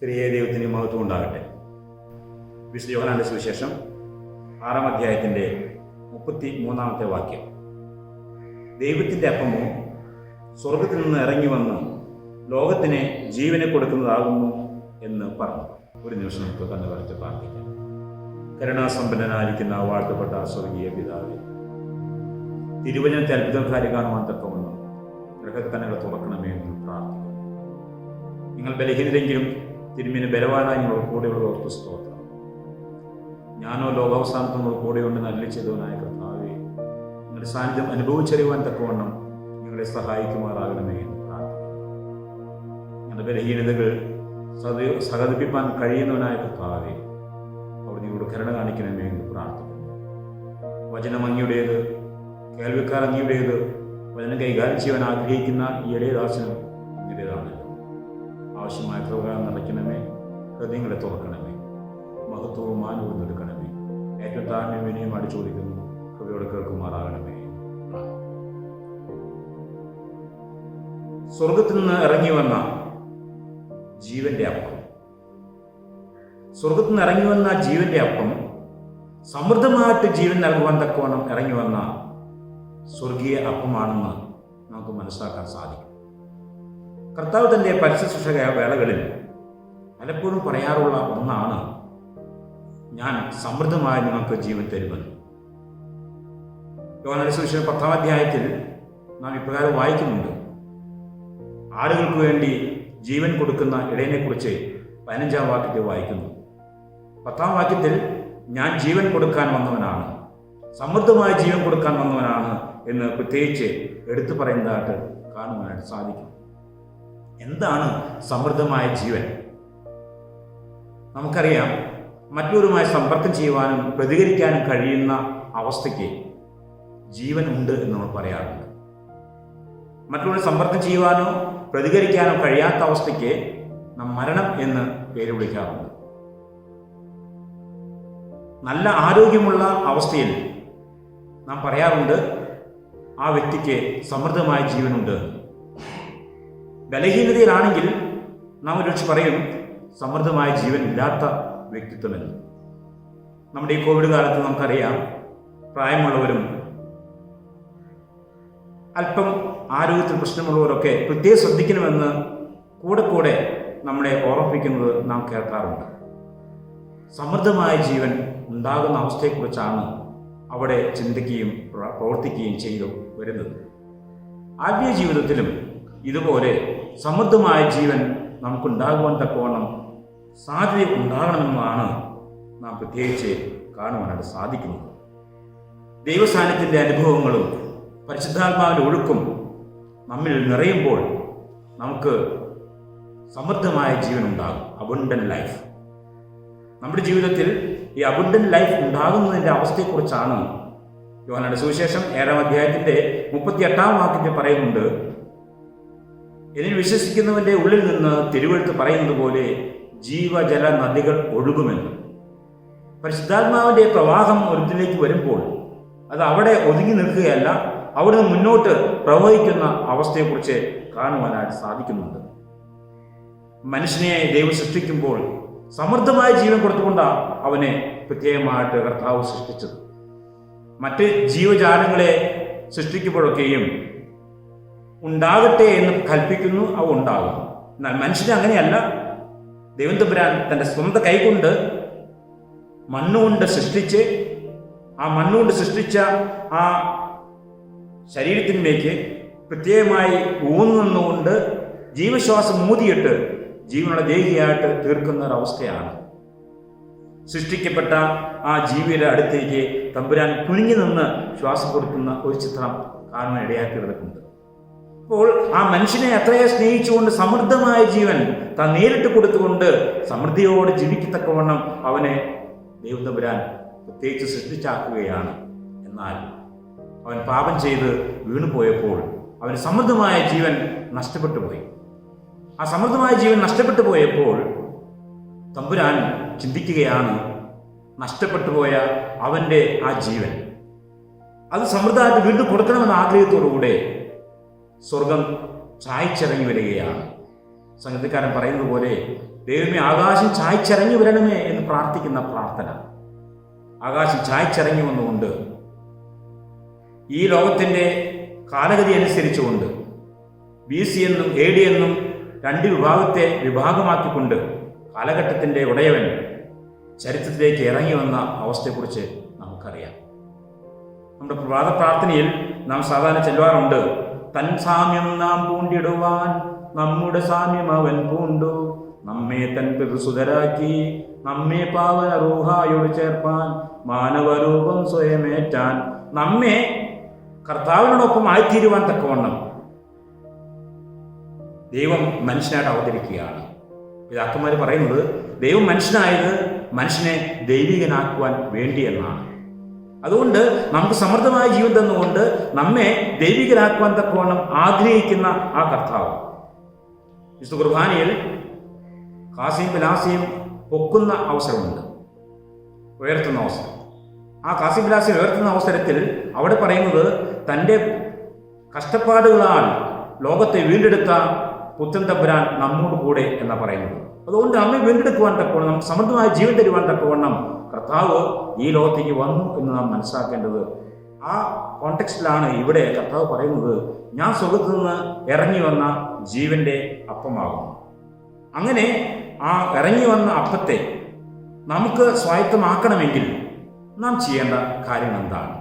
ത്രിയേക ദൈവത്തിന് മഹത്വം ഉണ്ടാകട്ടെ. വിശുദ്ധ യോഹന്നാന്റെ സുവിശേഷം 6-ാം അധ്യായത്തിൻ്റെ 33-ാമത്തെ വാക്യം, ദൈവത്തിൻ്റെ അപ്പമോ സ്വർഗത്തിൽ നിന്ന് ഇറങ്ങി വന്ന് ലോകത്തിന് ജീവനെ കൊടുക്കുന്നതാകുന്നു എന്ന് പറഞ്ഞു. ഒരു നിമിഷം നമുക്ക് കണ്ണു കുറച്ച് പ്രാർത്ഥിക്കാം. കരുണാസമ്പന്നനായിരിക്കുന്ന വാഴ്ത്തപ്പെട്ട സ്വർഗീയ പിതാവേ, തിരുവചനത്തെ അത്ഭുതകാരി കാണുവാൻ തക്കവണ്ണം ഗ്രഹക്കണ്ണുകൾ തുറക്കണമേ എന്ന് പ്രാർത്ഥിക്കുന്നു. നിങ്ങൾ ബലഹീനരെങ്കിലും തിരുമിന് ബലവാനായി നിങ്ങൾ കൂടെയുള്ള ഓർത്ത് സ്തോത്രം. ഞാനോ ലോകാവസാനത്തിൽ കൂടെയുണ്ട് നല്ല ചെയ്തവനായ കർത്താവേ, നിങ്ങളുടെ സാന്നിധ്യം അനുഭവിച്ചറിയുവാൻ തക്കവണ്ണം നിങ്ങളെ സഹായിക്കുമാറാകണമേ എന്ന് പ്രാർത്ഥിക്കുന്നു. ഞങ്ങളുടെ ബലഹീനതകൾ സഹതിപ്പിക്കാൻ കഴിയുന്നവനായ കർത്താവേ, അവർ നിങ്ങളോട് കരുണ കാണിക്കണമേ എന്ന് പ്രാർത്ഥിക്കുന്നു. വചനം അങ്ങയുടേത്, കേൾവിക്കാർ അങ്ങയുടേത്, വചനം കൈകാര്യം ചെയ്യാൻ ആഗ്രഹിക്കുന്ന ഈ എളിയദാസനും അങ്ങയുടേതാണല്ലോ. ആവശ്യമായ പ്രകാരം നടക്കണമേ, ഹൃദയങ്ങളെ തുറക്കണമേ, മഹത്വവും മാനവും എടുക്കണമേ. ഏറ്റവും താഴ്മയും വിനയമായിട്ട് ചോദിക്കുന്നു, കൃപയോടെ കേൾക്കുമാറാകണമേ. സ്വർഗത്തിൽ നിന്ന് ഇറങ്ങി വന്ന ജീവന്റെ അപ്പം, സ്വർഗത്തിൽ നിന്ന് ഇറങ്ങി വന്ന ജീവന്റെ അപ്പം, സമൃദ്ധമായിട്ട് ജീവൻ നൽകുവാൻ തക്കവണ്ണം ഇറങ്ങി വന്ന സ്വർഗീയ അപ്പമാണെന്ന് നമുക്ക് മനസ്സിലാക്കാൻ സാധിക്കും. കർത്താവ് തൻ്റെ പരിശുശ്രൂഷ വേളകളിൽ പലപ്പോഴും പറയാറുള്ള ഒന്നാണ്, ഞാൻ സമൃദ്ധമായി നിങ്ങൾക്ക് ജീവൻ തരുമെന്ന്. യോഹന്നാന്റെ സുവിശേഷം 10-ാം അധ്യായത്തിൽ നാം ഇപ്രകാരം വായിക്കുന്നുണ്ട്. ആടുകൾക്ക് വേണ്ടി ജീവൻ കൊടുക്കുന്ന ഇടയനെക്കുറിച്ച് 15-ാം വാക്യത്തിൽ വായിക്കുന്നു. 10-ാം വാക്യത്തിൽ ഞാൻ ജീവൻ കൊടുക്കാൻ വന്നവനാണ്, സമൃദ്ധമായ ജീവൻ കൊടുക്കാൻ വന്നവനാണ് എന്ന് പ്രത്യേകിച്ച് എടുത്തു പറയുന്നതായിട്ട് കാണുവാനായിട്ട് സാധിക്കും. എന്താണ് സമൃദ്ധമായ ജീവൻ? നമുക്കറിയാം, മറ്റൊരുമായി സമ്പർക്കം ചെയ്യുവാനും പ്രതികരിക്കാനും കഴിയുന്ന അവസ്ഥയ്ക്ക് ജീവൻ ഉണ്ട് എന്ന് നമ്മൾ പറയാറുണ്ട്. മറ്റുള്ളവരെ സമ്പർക്കം ചെയ്യുവാനോ പ്രതികരിക്കാനോ കഴിയാത്ത അവസ്ഥയ്ക്ക് നാം മരണം എന്ന് പേര് വിളിക്കാറുണ്ട്. നല്ല ആരോഗ്യമുള്ള അവസ്ഥയിൽ നാം പറയാറുണ്ട്, ആ വ്യക്തിക്ക് സമൃദ്ധമായ ജീവനുണ്ട്. ബലഹീനതയിലാണെങ്കിൽ നാം ഒരുപക്ഷെ പറയും സമൃദ്ധമായ ജീവൻ ഇല്ലാത്ത വ്യക്തിത്വമെന്ന്. നമ്മുടെ ഈ കോവിഡ് കാലത്ത് നമുക്കറിയാം, പ്രായമുള്ളവരും അല്പം ആരോഗ്യത്തിൽ പ്രശ്നമുള്ളവരൊക്കെ പ്രത്യേകം ശ്രദ്ധിക്കണമെന്ന് കൂടെ നമ്മളെ ഓർമ്മിപ്പിക്കുന്നത് നാം കേൾക്കാറുണ്ട്. സമൃദ്ധമായ ജീവൻ ഉണ്ടാകുന്ന അവസ്ഥയെക്കുറിച്ചാണ് അവിടെ ചിന്തിക്കുകയും പ്രവർത്തിക്കുകയും ചെയ്തു വരുന്നത്. ആത്മീയ ജീവിതത്തിലും ഇതുപോലെ സമൃദ്ധമായ ജീവൻ നമുക്കുണ്ടാകുവാൻ തക്കവണ്ണം സാധ്യത ഉണ്ടാകണമെന്നാണ് നാം പ്രത്യേകിച്ച് കാണുവാനായിട്ട് സാധിക്കുന്നത്. ദൈവസാന്നിധ്യത്തിൻ്റെ അനുഭവങ്ങളും പരിശുദ്ധാത്മാവിൻ്റെ ഒഴുക്കും നമ്മിൽ നിറയുമ്പോൾ നമുക്ക് സമൃദ്ധമായ ജീവൻ ഉണ്ടാകും. Abundant life. നമ്മുടെ ജീവിതത്തിൽ ഈ അബണ്ടന്റ് ലൈഫ് ഉണ്ടാകുന്നതിൻ്റെ അവസ്ഥയെക്കുറിച്ചാണ് യോഹന്നാന്റെ സുവിശേഷം 7-ാം അധ്യായത്തിൻ്റെ 38-ാം വാക്യത്തിൽ പറയുന്നുണ്ട്. എന്നിൽ വിശ്വസിക്കുന്നവൻ്റെ ഉള്ളിൽ നിന്ന് തിരുവെഴുത്ത് പറയുന്നത് പോലെ ജീവജല നദികൾ ഒഴുകുമെന്ന്. പരിശുദ്ധാത്മാവിൻ്റെ പ്രവാഹം ഒരുത്തിലേക്ക് വരുമ്പോൾ അത് അവിടെ ഒതുങ്ങി നിൽക്കുകയല്ല, അവിടെ നിന്ന് മുന്നോട്ട് പ്രവഹിക്കുന്ന അവസ്ഥയെക്കുറിച്ച് കാണുവാനായിട്ട് സാധിക്കുന്നുണ്ട്. മനുഷ്യനെ ദൈവം സൃഷ്ടിക്കുമ്പോൾ സമൃദ്ധമായ ജീവൻ കൊടുത്തുകൊണ്ടാണ് അവനെ പ്രത്യേകമായിട്ട് കർത്താവ് സൃഷ്ടിച്ചത്. മറ്റ് ജീവജാലങ്ങളെ സൃഷ്ടിക്കുമ്പോഴൊക്കെയും ഉണ്ടാകട്ടെ എന്ന് കൽപ്പിക്കുന്നു, അവ ഉണ്ടാകും. എന്നാൽ മനുഷ്യനെ അങ്ങനെയല്ല. ദൈവം തമ്പുരാൻ തൻ്റെ സ്വന്തം കൈകൊണ്ട് മണ്ണുകൊണ്ട് സൃഷ്ടിച്ച്, ആ മണ്ണുകൊണ്ട് സൃഷ്ടിച്ച ആ ശരീരത്തിലേക്ക് പ്രത്യേകമായി ഊന്നുകൊണ്ട് ജീവശ്വാസം ഊതിയിട്ട് ജീവനുള്ള ദേഹിയായിട്ട് തീർക്കുന്ന ഒരവസ്ഥയാണ്. സൃഷ്ടിക്കപ്പെട്ട ആ ജീവിയുടെ അടുത്തേക്ക് തമ്പുരാൻ കുനിഞ്ഞു നിന്ന് ശ്വാസം കൊടുക്കുന്ന ഒരു ചിത്രം കാണുവാൻ ഇടയാക്കി കിടക്കുന്നുണ്ട്. അപ്പോൾ ആ മനുഷ്യനെ അത്രയെ സ്നേഹിച്ചുകൊണ്ട് സമൃദ്ധമായ ജീവൻ താൻ നേരിട്ട് കൊടുത്തുകൊണ്ട് സമൃദ്ധിയോട് ജീവിക്കത്തക്കവണ്ണം അവനെ ദൈവം തമ്പുരാൻ പ്രത്യേകിച്ച് സൃഷ്ടിച്ചാക്കുകയാണ്. എന്നാൽ അവൻ പാപം ചെയ്ത് വീണുപോയപ്പോൾ അവന് സമൃദ്ധമായ ജീവൻ നഷ്ടപ്പെട്ടു പോയി. ആ സമൃദ്ധമായ ജീവൻ നഷ്ടപ്പെട്ടു പോയപ്പോൾ തമ്പുരാൻ ചിന്തിക്കുകയാണ്, നഷ്ടപ്പെട്ടു പോയ അവൻ്റെ ആ ജീവൻ അത് സമൃദ്ധമായിട്ട് വീണ്ടും കൊടുക്കണമെന്ന ആഗ്രഹത്തോടുകൂടെ സ്വർഗം ചായച്ചിറങ്ങി വരികയാണ്. സംഗീതക്കാരൻ പറയുന്നത് പോലെ ദൈവമേ ആകാശം ചായ്ച്ചിറങ്ങി വരണമേ എന്ന് പ്രാർത്ഥിക്കുന്ന പ്രാർത്ഥന. ആകാശം ചായ്ച്ചിറങ്ങി വന്നുകൊണ്ട് ഈ ലോകത്തിൻ്റെ കാലഗതി അനുസരിച്ചുകൊണ്ട് BC എന്നും AD എന്നും രണ്ട് വിഭാഗത്തെ വിഭാഗമാക്കിക്കൊണ്ട് കാലഘട്ടത്തിൻ്റെ ഉടയവൻ ചരിത്രത്തിലേക്ക് ഇറങ്ങി വന്ന അവസ്ഥയെക്കുറിച്ച് നമുക്കറിയാം. നമ്മുടെ പ്രഭാത പ്രാർത്ഥനയിൽ നാം സാധാരണ ചെല്ലുവാറുണ്ട്, തൻ സാമ്യം നാം പൂണ്ടിടുവാൻ നമ്മുടെ സാമ്യം അവൻ പൂണ്ടു, നമ്മെ തൻ പിതൃസുതരാക്കി നമ്മെ പാവന റൂഹായോട് ചേർപ്പാൻ മാനവരൂപം സ്വയമേറ്റാൻ. നമ്മെ കർത്താവിനോടൊപ്പം ആയിത്തീരുവാൻ തക്കവണ്ണം ദൈവം മനുഷ്യനായിട്ട് അവതരിക്കുകയാണ്. പിതാക്കന്മാർ പറയുന്നത് ദൈവം മനുഷ്യനായത് മനുഷ്യനെ ദൈവികനാക്കുവാൻ വേണ്ടി എന്നാണ്. അതുകൊണ്ട് നമുക്ക് സമൃദ്ധമായ ജീവിതം തന്നുകൊണ്ട് നമ്മെ ദൈവികനാക്കുവാൻ തക്കവണ്ണം ആഗ്രഹിക്കുന്ന ആ കർത്താവ് വിശുദ്ധ കുർബാനയിൽ കാസിയും പിലാസിയും പൊക്കുന്ന അവസരമുണ്ട്, ഉയർത്തുന്ന അവസരം. ആ കാസിയും പിലാസിയും ഉയർത്തുന്ന അവസരത്തിൽ അവിടെ പറയുന്നത് തൻ്റെ കഷ്ടപ്പാടുകളാൽ ലോകത്തെ വീണ്ടെടുത്ത പുത്രൻ തമ്പുരാൻ നമ്മോട് കൂടെ എന്നാണ് പറയുന്നത്. അതുകൊണ്ട് നമ്മെ വീണ്ടെടുക്കുവാൻ തക്കവണ്ണം, നമുക്ക് സമൃദ്ധമായ ജീവൻ തരുവാൻ തക്കവണ്ണം കർത്താവ് ഈ ലോകത്തേക്ക് വന്നു എന്ന് നാം മനസ്സിലാക്കേണ്ടത്. ആ കോണ്ടെക്സ്റ്റിലാണ് ഇവിടെ കർത്താവ് പറയുന്നത്, ഞാൻ സ്വർഗ്ഗത്തിൽ നിന്ന് ഇറങ്ങി വന്ന ജീവന്റെ അപ്പമാകുന്നു. അങ്ങനെ ആ ഇറങ്ങി വന്ന അപ്പത്തെ നമുക്ക് സ്വായത്തമാക്കണമെങ്കിൽ നാം ചെയ്യേണ്ട കാര്യങ്ങൾ എന്താണ്?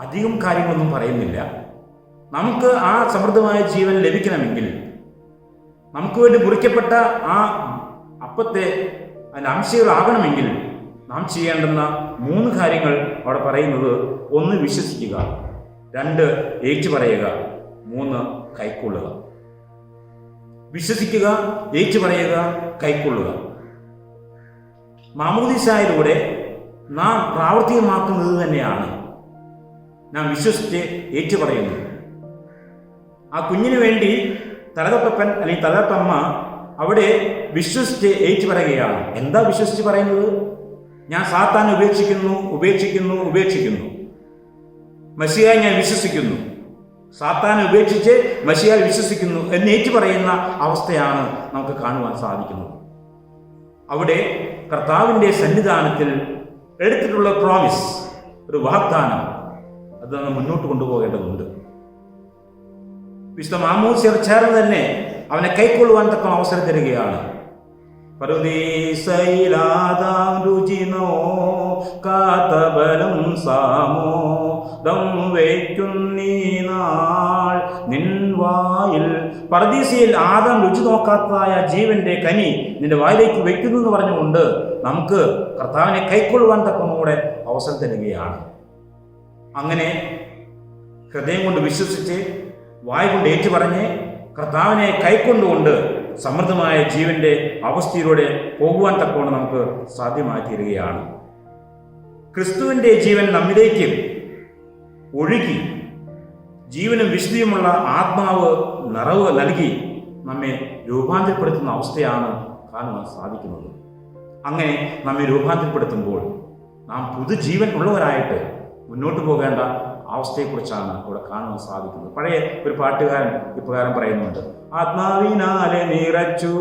അധികം കാര്യങ്ങളൊന്നും പറയുന്നില്ല. നമുക്ക് ആ സമൃദ്ധമായ ജീവൻ ലഭിക്കണമെങ്കിൽ, നമുക്ക് വേണ്ടി മുറിക്കപ്പെട്ട ആ അപ്പത്തെ അതിൻ്റെ അംശങ്ങളാകണമെങ്കിൽ നാം ചെയ്യേണ്ടുന്ന 3 കാര്യങ്ങൾ അവിടെ പറയുന്നത്: 1 വിശ്വസിക്കുക, 2 ഏറ്റുപറയുക, 3 കൈക്കൊള്ളുക. വിശ്വസിക്കുക, ഏറ്റുപറയുക, കൈക്കൊള്ളുക. മാമോദീസായിലൂടെ നാം പ്രാവർത്തികമാക്കുന്നത് തന്നെയാണ് നാം വിശ്വസിച്ച് ഏറ്റുപറയുന്നത്. ആ കുഞ്ഞിന് വേണ്ടി തലതപ്പൻ അല്ലെങ്കിൽ തലതപ്പമ്മ അവിടെ വിശ്വസിച്ച് ഏറ്റുപറയുകയാണ്. എന്താ വിശ്വസിച്ച് പറയുന്നത്? ഞാൻ സാത്താനെ ഉപേക്ഷിക്കുന്നു. മശിഹായെ ഞാൻ വിശ്വസിക്കുന്നു. സാത്താനെ ഉപേക്ഷിച്ച് മശിഹായെ വിശ്വസിക്കുന്നു എന്ന് ഏറ്റുപറയുന്ന അവസ്ഥയാണ് നമുക്ക് കാണുവാൻ സാധിക്കുന്നത്. അവിടെ കർത്താവിൻ്റെ സന്നിധാനത്തിൽ എടുത്തിട്ടുള്ള പ്രോമിസ്, ഒരു വാഗ്ദാനം, അത് നമ്മൾ മുന്നോട്ട് കൊണ്ടുപോകേണ്ടതുണ്ട്. വിശുദ്ധ മാമോദിസയിൽ ചേർന്ന് തന്നെ അവനെ കൈക്കൊള്ളുവാൻ തക്ക അവസരം തരികയാണ്. പറുദീസയിലാദാം രുചിനോ കാത്തബലം സാമോദം വയ്ക്കുന്നീ നാൾ നിൻ വായിൽ. പറുദീസയിൽ ആദാം രുചി നോക്കാത്തതായ ജീവന്റെ കനി നിന്റെ വായിലേക്ക് വയ്ക്കുന്നു എന്ന് പറഞ്ഞുകൊണ്ട് നമുക്ക് കർത്താവിനെ കൈക്കൊള്ളുവാൻ തക്കമൂടെ അവസരം തരികയാണ്. അങ്ങനെ ഹൃദയം കൊണ്ട് വിശ്വസിച്ച് വായ് കൊണ്ട് ഏറ്റുപറഞ്ഞ് കർത്താവിനെ കൈക്കൊണ്ടുകൊണ്ട് സമൃദ്ധമായ ജീവന്റെ അവസ്ഥയിലൂടെ പോകുവാൻ തക്കവണ്ണം നമുക്ക് സാധ്യമായി തീരുകയാണ്. ക്രിസ്തുവിൻ്റെ ജീവൻ നമ്മിലേക്ക് ഒഴുകി ജീവനും വിശുദ്ധിയുമുള്ള ആത്മാവ് നിറവ് നൽകി നമ്മെ രൂപാന്തരപ്പെടുത്തുന്ന അവസ്ഥയാണ് കാണുവാൻ സാധിക്കുന്നത്. അങ്ങനെ നമ്മെ രൂപാന്തരപ്പെടുത്തുമ്പോൾ നാം പുതുജീവൻ ഉള്ളവരായിട്ട് മുന്നോട്ട് പോകേണ്ട അവസ്ഥയെക്കുറിച്ചാണ് ഇവിടെ കാണുവാൻ സാധിക്കുന്നത്. പഴയ ഒരു പാട്ടുകാരൻ ഇപ്രകാരം പറയുന്നുണ്ട്: ആത്മാവിനാലെ നിറച്ചു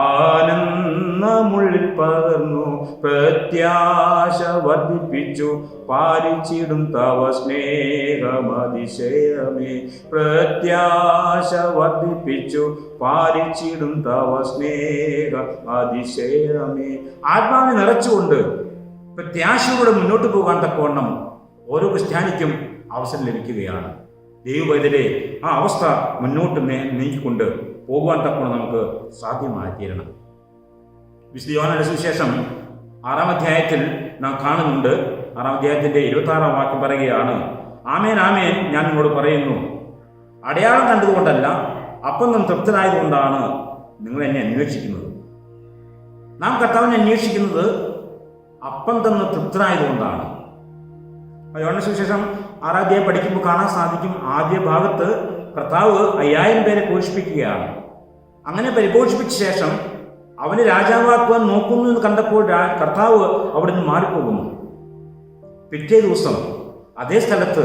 ആനന്ദമുള്ളിൽ പകർന്നു പ്രത്യാശ വർദ്ധിപ്പിച്ചു പാലിച്ചിടും തവ സ്നേഹമതിശയമേ. പ്രത്യാശ വർദ്ധിപ്പിച്ചു പാലിച്ചിടും തവ സ്നേഹ അതിശയമേ. ആത്മാവിനെ നിറച്ചുകൊണ്ട് പ്രത്യാശയോടെ മുന്നോട്ട് പോകാൻ തക്കവണ്ണം ഓരോ ക്രിസ്ത്യാനിക്കും അവസരം ലഭിക്കുകയാണ്. ദൈവവൈദ്യരെ ആ അവസ്ഥ മുന്നോട്ട് നീക്കിക്കൊണ്ട് പോകുവാൻ തക്കവണ്ണം നമുക്ക് സാധ്യമായി തീരണം. വിശുദ്ധ യോഹന്നാന്റെ സുവിശേഷം 6-ാം അധ്യായത്തിൽ നാം കാണുന്നുണ്ട്. 6-ാം അധ്യായത്തിന്റെ 26-ാം വാക്യം പറയുകയാണ്: ആമേൻ ആമേൻ ഞാൻ നിങ്ങളോട് പറയുന്നു, അടയാളം കണ്ടതുകൊണ്ടല്ല അപ്പം നാം തൃപ്തനായതുകൊണ്ടാണ് നിങ്ങൾ എന്നെ അന്വേഷിക്കുന്നത്. നാം കർത്താവിനെ അന്വേഷിക്കുന്നത് അപ്പം തന്ന് തൃപ്തനായതുകൊണ്ടാണ്. യോഹന്നാന്റെ സുവിശേഷം 6-ാം അധ്യായം പഠിക്കുമ്പോൾ കാണാൻ സാധിക്കും, ആദ്യ ഭാഗത്ത് കർത്താവ് 5000 പേരെ പോഷിപ്പിക്കുകയാണ്. അങ്ങനെ പരിപോഷിപ്പിച്ച ശേഷം അവന് രാജാവാക്കുവാൻ നോക്കുന്നു എന്ന് കണ്ടപ്പോൾ കർത്താവ് അവിടെ നിന്ന് മാറിപ്പോകുന്നു. പിറ്റേ ദിവസം അതേ സ്ഥലത്ത്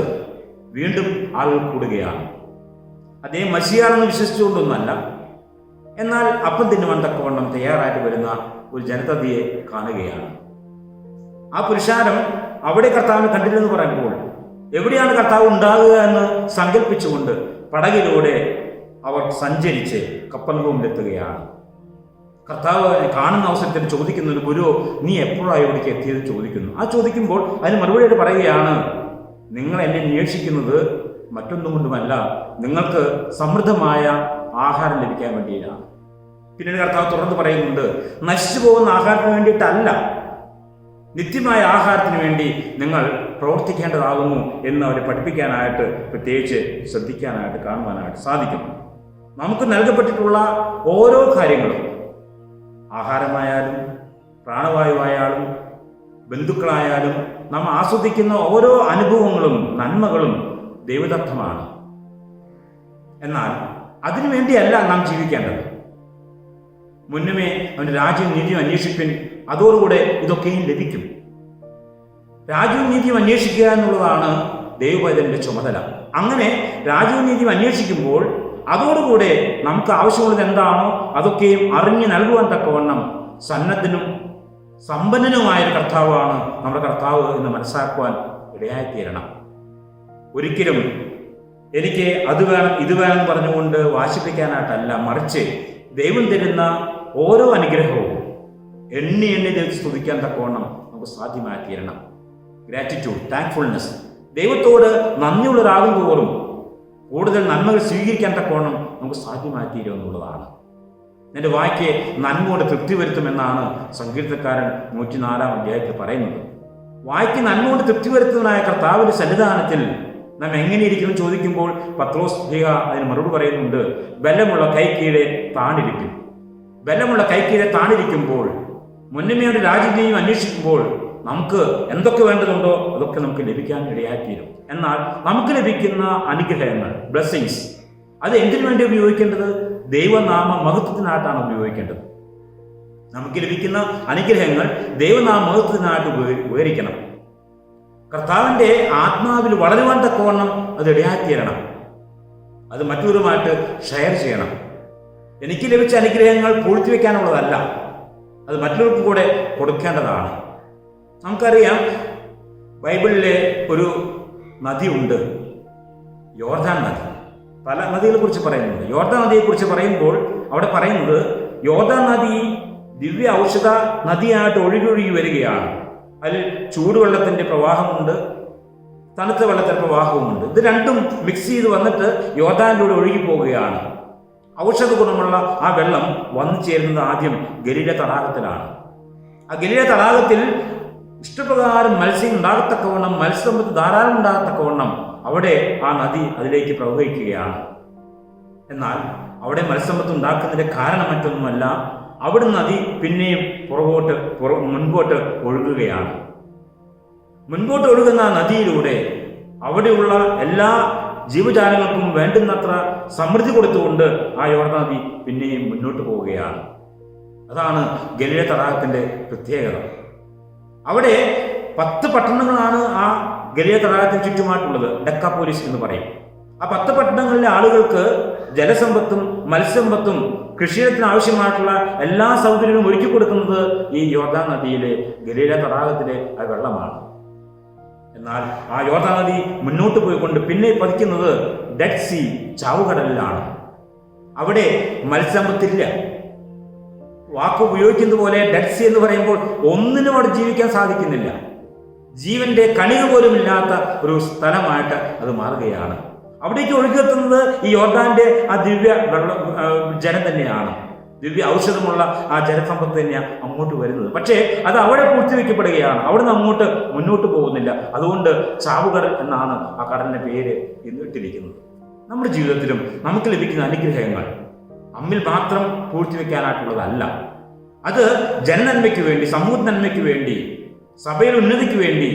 വീണ്ടും ആളുകൾ കൂടുകയാണ്. അദ്ദേഹം മസിയാണെന്ന് വിശ്വസിച്ചുകൊണ്ടൊന്നല്ല, എന്നാൽ അപ്പം തിന്നുവാൻ തക്കവണ്ണം തയ്യാറായിട്ട് വരുന്ന ഒരു ജനതയെ കാണുകയാണ്. ആ പുരുഷാരം അവിടെ കർത്താവിനെ കണ്ടില്ലെന്ന് പറയുമ്പോൾ എവിടെയാണ് കർത്താവ് ഉണ്ടാകുക എന്ന് സങ്കല്പിച്ചുകൊണ്ട് പടകിലൂടെ അവർ സഞ്ചരിച്ച് കപ്പർനഹൂമിലെത്തുകയാണ്. കർത്താവ് കാണുന്ന അവസരത്തിൽ ചോദിക്കുന്നു, ഗുരു നീ എപ്പോഴാണ് ഇവിടേക്ക് എത്തിയത് ചോദിക്കുന്നു. ആ ചോദിക്കുമ്പോൾ അതിന് മറുപടിയായിട്ട് പറയുകയാണ്, നിങ്ങൾ എന്നെ അന്വേഷിക്കുന്നത് മറ്റൊന്നും കൊണ്ടുമല്ല, നിങ്ങൾക്ക് സമൃദ്ധമായ ആഹാരം ലഭിക്കാൻ വേണ്ടിയിട്ടാണ്. പിന്നീട് കർത്താവ് തുറന്ന് പറയുന്നുണ്ട്, നശിച്ചു പോകുന്ന ആഹാരത്തിന് വേണ്ടിയിട്ടല്ല, നിത്യമായ ആഹാരത്തിന് വേണ്ടി നിങ്ങൾ പ്രവർത്തിക്കേണ്ടതാകുന്നു എന്ന് അവരെ പഠിപ്പിക്കാനായിട്ട് പ്രത്യേകിച്ച് ശ്രദ്ധിക്കാനായിട്ട് കാണുവാനായിട്ട് സാധിക്കും. നമുക്ക് നൽകപ്പെട്ടിട്ടുള്ള ഓരോ കാര്യങ്ങളും, ആഹാരമായാലും പ്രാണവായുവായാലും ബന്ധുക്കളായാലും നാം ആസ്വദിക്കുന്ന ഓരോ അനുഭവങ്ങളും നന്മകളും ദൈവദത്തമാണ്. എന്നാൽ അതിനുവേണ്ടിയല്ല നാം ജീവിക്കേണ്ടത്. മുന്നമേ അവൻ്റെ രാജ്യവും നീതിയും അന്വേഷിപ്പിൻ, അതോടുകൂടെ ഇതൊക്കെയും ലഭിക്കും. രാജ്യവും നീതിയും അന്വേഷിക്കുക എന്നുള്ളതാണ് ദൈവപൈതലിന്റെ ചുമതല. അങ്ങനെ രാജ്യവും നീതിയും അന്വേഷിക്കുമ്പോൾ അതോടുകൂടെ നമുക്ക് ആവശ്യമുള്ളത് എന്താണോ അതൊക്കെയും അറിഞ്ഞു നൽകുവാൻ തക്കവണ്ണം സന്നദ്ധനും സമ്പന്നനുമായൊരു കർത്താവാണ് നമ്മുടെ കർത്താവ് എന്ന് മനസ്സിലാക്കുവാൻ ഇടയായിത്തീരണം. ഒരിക്കലും എനിക്ക് അത് വേണം ഇത് വേണം പറഞ്ഞുകൊണ്ട് വാശിപ്പിക്കാനായിട്ടല്ല, മറിച്ച് ദൈവം തരുന്ന ഓരോ അനുഗ്രഹവും എണ്ണി ദൈവത്തെ സ്തുതിക്കാൻ തക്കവണ്ണം നമുക്ക് സാധ്യമായി തീരണം. ഗ്രാറ്റിറ്റ്യൂഡ്, താങ്ക്ഫുൾനെസ്, ദൈവത്തോട് നന്ദിയുള്ളതാകും തോറും കൂടുതൽ നന്മകൾ സ്വീകരിക്കാൻ തക്കവണ്ണം നമുക്ക് സാധ്യമായി തീരും എന്നുള്ളതാണ്. എൻ്റെ വായ്ക്ക് നന്മ കൊണ്ട് തൃപ്തി വരുത്തുമെന്നാണ് സങ്കീർത്തനക്കാരൻ 104 അധ്യായത്തിൽ പറയുന്നത്. വായ്ക്ക് നന്മ കൊണ്ട് തൃപ്തി വരുത്തുന്നതായ കർത്താവിന്റെ സന്നിധാനത്തിൽ നാം എങ്ങനെയിരിക്കും ചോദിക്കുമ്പോൾ പത്രോസ് അതിന് മറുപടി പറയുന്നുണ്ട്, ബലമുള്ള കൈക്കീഴെ താണിരിക്കും. ബലമുള്ള കൈക്കീഴെ താണിരിക്കുമ്പോൾ മുന്നമേയുടെ രാജ്യത്തെയും അന്വേഷിക്കുമ്പോൾ നമുക്ക് എന്തൊക്കെ വേണ്ടതുണ്ടോ അതൊക്കെ നമുക്ക് ലഭിക്കാൻ ഇടയാക്കിയിരുന്നു. എന്നാൽ നമുക്ക് ലഭിക്കുന്ന അനുഗ്രഹങ്ങൾ, ബ്ലെസ്സിങ്സ്, അത് എന്തിനു വേണ്ടി ഉപയോഗിക്കേണ്ടത്? ദൈവനാമ മഹത്വത്തിനായിട്ടാണ് ഉപയോഗിക്കേണ്ടത്. നമുക്ക് ലഭിക്കുന്ന അനുഗ്രഹങ്ങൾ ദൈവനാമ മഹത്വത്തിനായിട്ട് ഉപകരിക്കണം. കർത്താവിൻ്റെ ആത്മാവിൽ വളരുവാൻ തക്കവണ്ണം അത് ഇടയാക്കിയിരണം. അത് മറ്റൊരുമായിട്ട് ഷെയർ ചെയ്യണം. എനിക്ക് ലഭിച്ച അനുഗ്രഹങ്ങൾ പൂഴ്ത്തിവെക്കാനുള്ളതല്ല, അത് മറ്റൊരുക്കും കൂടെ കൊടുക്കേണ്ടതാണ്. നമുക്കറിയാം, ബൈബിളിലെ ഒരു നദിയുണ്ട്, യോർദാൻ നദി. പല നദികളെ കുറിച്ച് പറയുന്നുണ്ട്. യോർദാൻ നദിയെക്കുറിച്ച് പറയുമ്പോൾ അവിടെ പറയുന്നത് യോർദാൻ നദി ദിവ്യ ഔഷധ നദിയായിട്ട് ഒഴുകി വരികയാണ്. അതിൽ ചൂടുവെള്ളത്തിൻ്റെ പ്രവാഹമുണ്ട്, തണുത്ത വെള്ളത്തിൻ്റെ പ്രവാഹവുമുണ്ട്. ഇത് രണ്ടും മിക്സ് ചെയ്ത് വന്നിട്ട് യോർദാനിലൂടെ ഒഴുകി പോവുകയാണ്. ഔഷധ ഗുണമുള്ള ആ വെള്ളം വന്നു ചേരുന്നത് ആദ്യം ഗലീല തടാകത്തിലാണ്. ആ ഗലീല തടാകത്തിൽ ഇഷ്ടപ്രകാരം മത്സ്യം ഉണ്ടാകത്തക്കവണ്ണം, മത്സ്യസമ്പത്ത് ധാരാളം ഉണ്ടാകത്തക്കവണ്ണം അവിടെ ആ നദി അതിലേക്ക് പ്രവഹിക്കുകയാണ്. എന്നാൽ അവിടെ മത്സ്യസമ്പത്ത് ഉണ്ടാക്കുന്നതിന്റെ കാരണം മറ്റൊന്നുമല്ല, അവിടുന്ന് നദി പിന്നെയും മുൻപോട്ട് ഒഴുകുകയാണ്. മുൻപോട്ട് ഒഴുകുന്ന നദിയിലൂടെ അവിടെയുള്ള എല്ലാ ജീവജാലങ്ങൾക്കും വേണ്ടുന്നത്ര സമൃദ്ധി കൊടുത്തുകൊണ്ട് ആ യോർദാൻ നദി പിന്നെയും മുന്നോട്ട് പോവുകയാണ്. അതാണ് ഗലീല തടാകത്തിന്റെ പ്രത്യേകത. അവിടെ 10 പട്ടണങ്ങളാണ് ആ ഗലീല തടാകത്തിന് ചുറ്റുമായിട്ടുള്ളത്. ഡെക്കാപോലിസ് എന്ന് പറയും. ആ 10 പട്ടണങ്ങളിലെ ആളുകൾക്ക് ജലസമ്പത്തും മത്സ്യസമ്പത്തും കൃഷിയിടത്തിന് ആവശ്യമായിട്ടുള്ള എല്ലാ സൗകര്യവും ഒരുക്കി കൊടുക്കുന്നത് ഈ യോർദാൻ നദിയിലെ ഗലീല തടാകത്തിലെ ആ വെള്ളമാണ്. എന്നാൽ ആ യോർദാൻ നദി മുന്നോട്ട് പോയിക്കൊണ്ട് പിന്നെ പതിക്കുന്നത് ഡെഡ് സീ, ചാവുകടലിലാണ്. അവിടെ മത്സ്യസമ്പത്തില്ല. വാക്ക് ഉപയോഗിക്കുന്നത് പോലെ ഡെഡ് സീ എന്ന് പറയുമ്പോൾ ഒന്നിനും അവിടെ ജീവിക്കാൻ സാധിക്കുന്നില്ല. ജീവന്റെ കണിക പോലും ഇല്ലാത്ത ഒരു സ്ഥലമായിട്ട് അത് മാറുകയാണ്. അവിടേക്ക് ഒഴുകിയെത്തുന്നത് ഈ യോർദാന്റെ ആ ദിവ്യ ജലം തന്നെയാണ്. ദിവ്യ ഔഷധമുള്ള ആ ജലസമ്പത്ത് തന്നെയാണ് അങ്ങോട്ട് വരുന്നത്. പക്ഷേ അത് അവിടെ പൂഴ്ത്തിവെക്കപ്പെടുകയാണ്. അവിടെ നിന്ന് അങ്ങോട്ട് മുന്നോട്ട് പോകുന്നില്ല. അതുകൊണ്ട് ചാവുകടൽ എന്നാണ് ആ കടലിന്റെ പേര് ഇട്ടിരിക്കുന്നത്. നമ്മുടെ ജീവിതത്തിലും നമുക്ക് ലഭിക്കുന്ന അനുഗ്രഹങ്ങൾ നമ്മിൽ മാത്രം പൂഴ്ത്തിവെക്കാനായിട്ടുള്ളതല്ല. അത് ജനനന്മയ്ക്ക് വേണ്ടി, സമൂഹ നന്മയ്ക്ക് വേണ്ടി, സഭയുടെ ഉന്നതിക്ക് വേണ്ടി,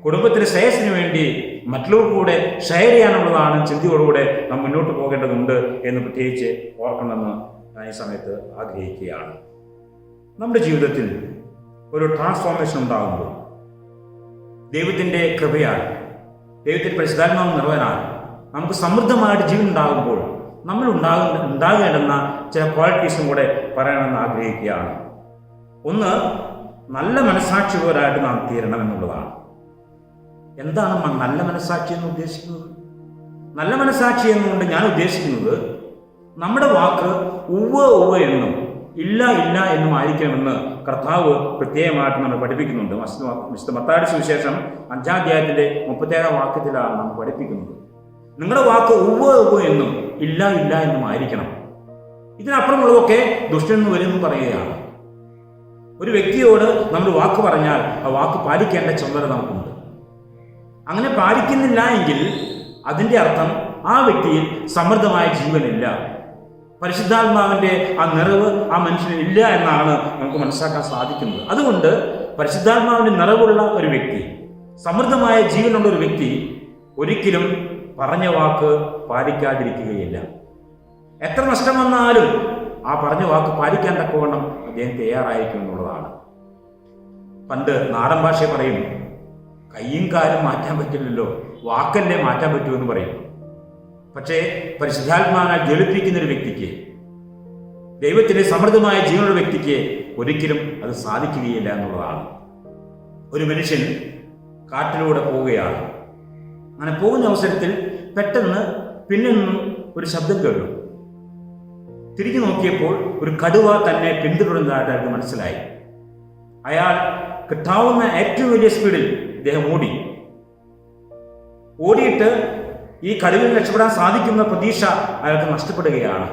കുടുംബത്തിലെ ശ്രേയസ്സിന് വേണ്ടി മറ്റുള്ളവർക്ക് കൂടെ ഷെയർ ചെയ്യാനുള്ളതാണ്. ചിന്തയോടുകൂടെ നാം മുന്നോട്ട് പോകേണ്ടതുണ്ട് എന്ന് പ്രത്യേകിച്ച് ഓർക്കണമെന്ന് ഞാൻ ഈ സമയത്ത് ആഗ്രഹിക്കുകയാണ്. നമ്മുടെ ജീവിതത്തിൽ ഒരു ട്രാൻസ്ഫോർമേഷൻ ഉണ്ടാകുമ്പോൾ ദൈവത്തിൻ്റെ കൃപയാൽ, ദൈവത്തിൻ്റെ പരിശുദ്ധാത്മാവ് നിറവാനാൽ നമുക്ക് സമൃദ്ധമായിട്ട് ജീവൻ ഉണ്ടാകുമ്പോൾ നമ്മൾ ഉണ്ടാകേണ്ടുന്ന ചില ക്വാളിറ്റീസും കൂടെ പറയണമെന്ന് ആഗ്രഹിക്കുകയാണ്. ഒന്ന്, നല്ല മനസ്സാക്ഷികളായിട്ട് നാം തീരണം എന്നുള്ളതാണ്. എന്താണ് നല്ല മനസ്സാക്ഷി എന്ന് ഉദ്ദേശിക്കുന്നത്? നല്ല മനസ്സാക്ഷി എന്നുകൊണ്ട് ഞാൻ ഉദ്ദേശിക്കുന്നത് നമ്മുടെ വാക്ക് ഉവ്വ് ഉവ്വ് എന്നും ഇല്ല ഇല്ല എന്നും ആയിരിക്കണമെന്ന് കർത്താവ് പ്രത്യേകമായിട്ട് നമ്മൾ പഠിപ്പിക്കുന്നുണ്ട്. വിശുദ്ധ മത്തായിയുടെ സുവിശേഷം 5-ാം അധ്യായത്തിന്റെ 37-ാം വാക്യത്തിലാണ് നാം പഠിപ്പിക്കുന്നത്. നിങ്ങളുടെ വാക്ക് ഉവ്വ് ഉവ്വ് എന്നും ഇല്ല ഇല്ല എന്നും ആയിരിക്കണം. ഇതിനപ്പുറമുള്ളതൊക്കെ ദുഷ്ടനെന്ന് വരുമെന്ന് പറയുകയാണ്. ഒരു വ്യക്തിയോട് നമ്മൾ വാക്ക് പറഞ്ഞാൽ ആ വാക്ക് പാലിക്കേണ്ട ചുമതല നമുക്കുണ്ട്. അങ്ങനെ പാലിക്കുന്നില്ല എങ്കിൽ അതിൻ്റെ അർത്ഥം ആ വ്യക്തിയിൽ സമൃദ്ധമായ ജീവനില്ല, പരിശുദ്ധാത്മാവിൻ്റെ ആ നിറവ് ആ മനുഷ്യന് ഇല്ല എന്നാണ് നമുക്ക് മനസ്സിലാക്കാൻ സാധിക്കുന്നത്. അതുകൊണ്ട് പരിശുദ്ധാത്മാവിൻ്റെ നിറവുള്ള ഒരു വ്യക്തി, സമൃദ്ധമായ ജീവനുള്ള ഒരു വ്യക്തി ഒരിക്കലും പറഞ്ഞ വാക്ക് പാലിക്കാതിരിക്കുകയില്ല. എത്ര നഷ്ടം വന്നാലും ആ പറഞ്ഞ വാക്ക് പാലിക്കാൻ തക്കവണ്ണം അദ്ദേഹം തയ്യാറായിരിക്കും എന്നുള്ളതാണ്. പണ്ട് നാടൻ ഭാഷ പറയും, കയ്യും കാലും മാറ്റാൻ പറ്റില്ലല്ലോ, വാക്കല്ലേ മാറ്റാൻ പറ്റുമെന്ന് പറയും. പക്ഷേ പരിശുദ്ധാത്മാവിനാൽ ജ്വലിപ്പിക്കുന്ന ഒരു വ്യക്തിക്ക്, ദൈവത്തിൻ്റെ സമൃദ്ധമായ ജീവനുള്ള വ്യക്തിക്ക് ഒരിക്കലും അത് സാധിക്കുകയില്ല എന്നുള്ളതാണ്. ഒരു മനുഷ്യൻ കാട്ടിലൂടെ പോവുകയാണ്. അങ്ങനെ പോകുന്ന അവസരത്തിൽ പെട്ടെന്ന് പിന്നിൽ നിന്നും ഒരു ശബ്ദം കേട്ടു. തിരിഞ്ഞു നോക്കിയപ്പോൾ ഒരു കടുവ തന്നെ പിന്തുടരുന്നതായിട്ട് അയാൾക്ക് മനസ്സിലായി. അയാൾ കിട്ടാവുന്ന ഏറ്റവും വലിയ സ്പീഡിൽ അദ്ദേഹം ഓടിയിട്ട് ഈ കടുവയിൽ രക്ഷപ്പെടാൻ സാധിക്കുന്ന പ്രതീക്ഷ അയാൾക്ക് നഷ്ടപ്പെടുകയാണ്.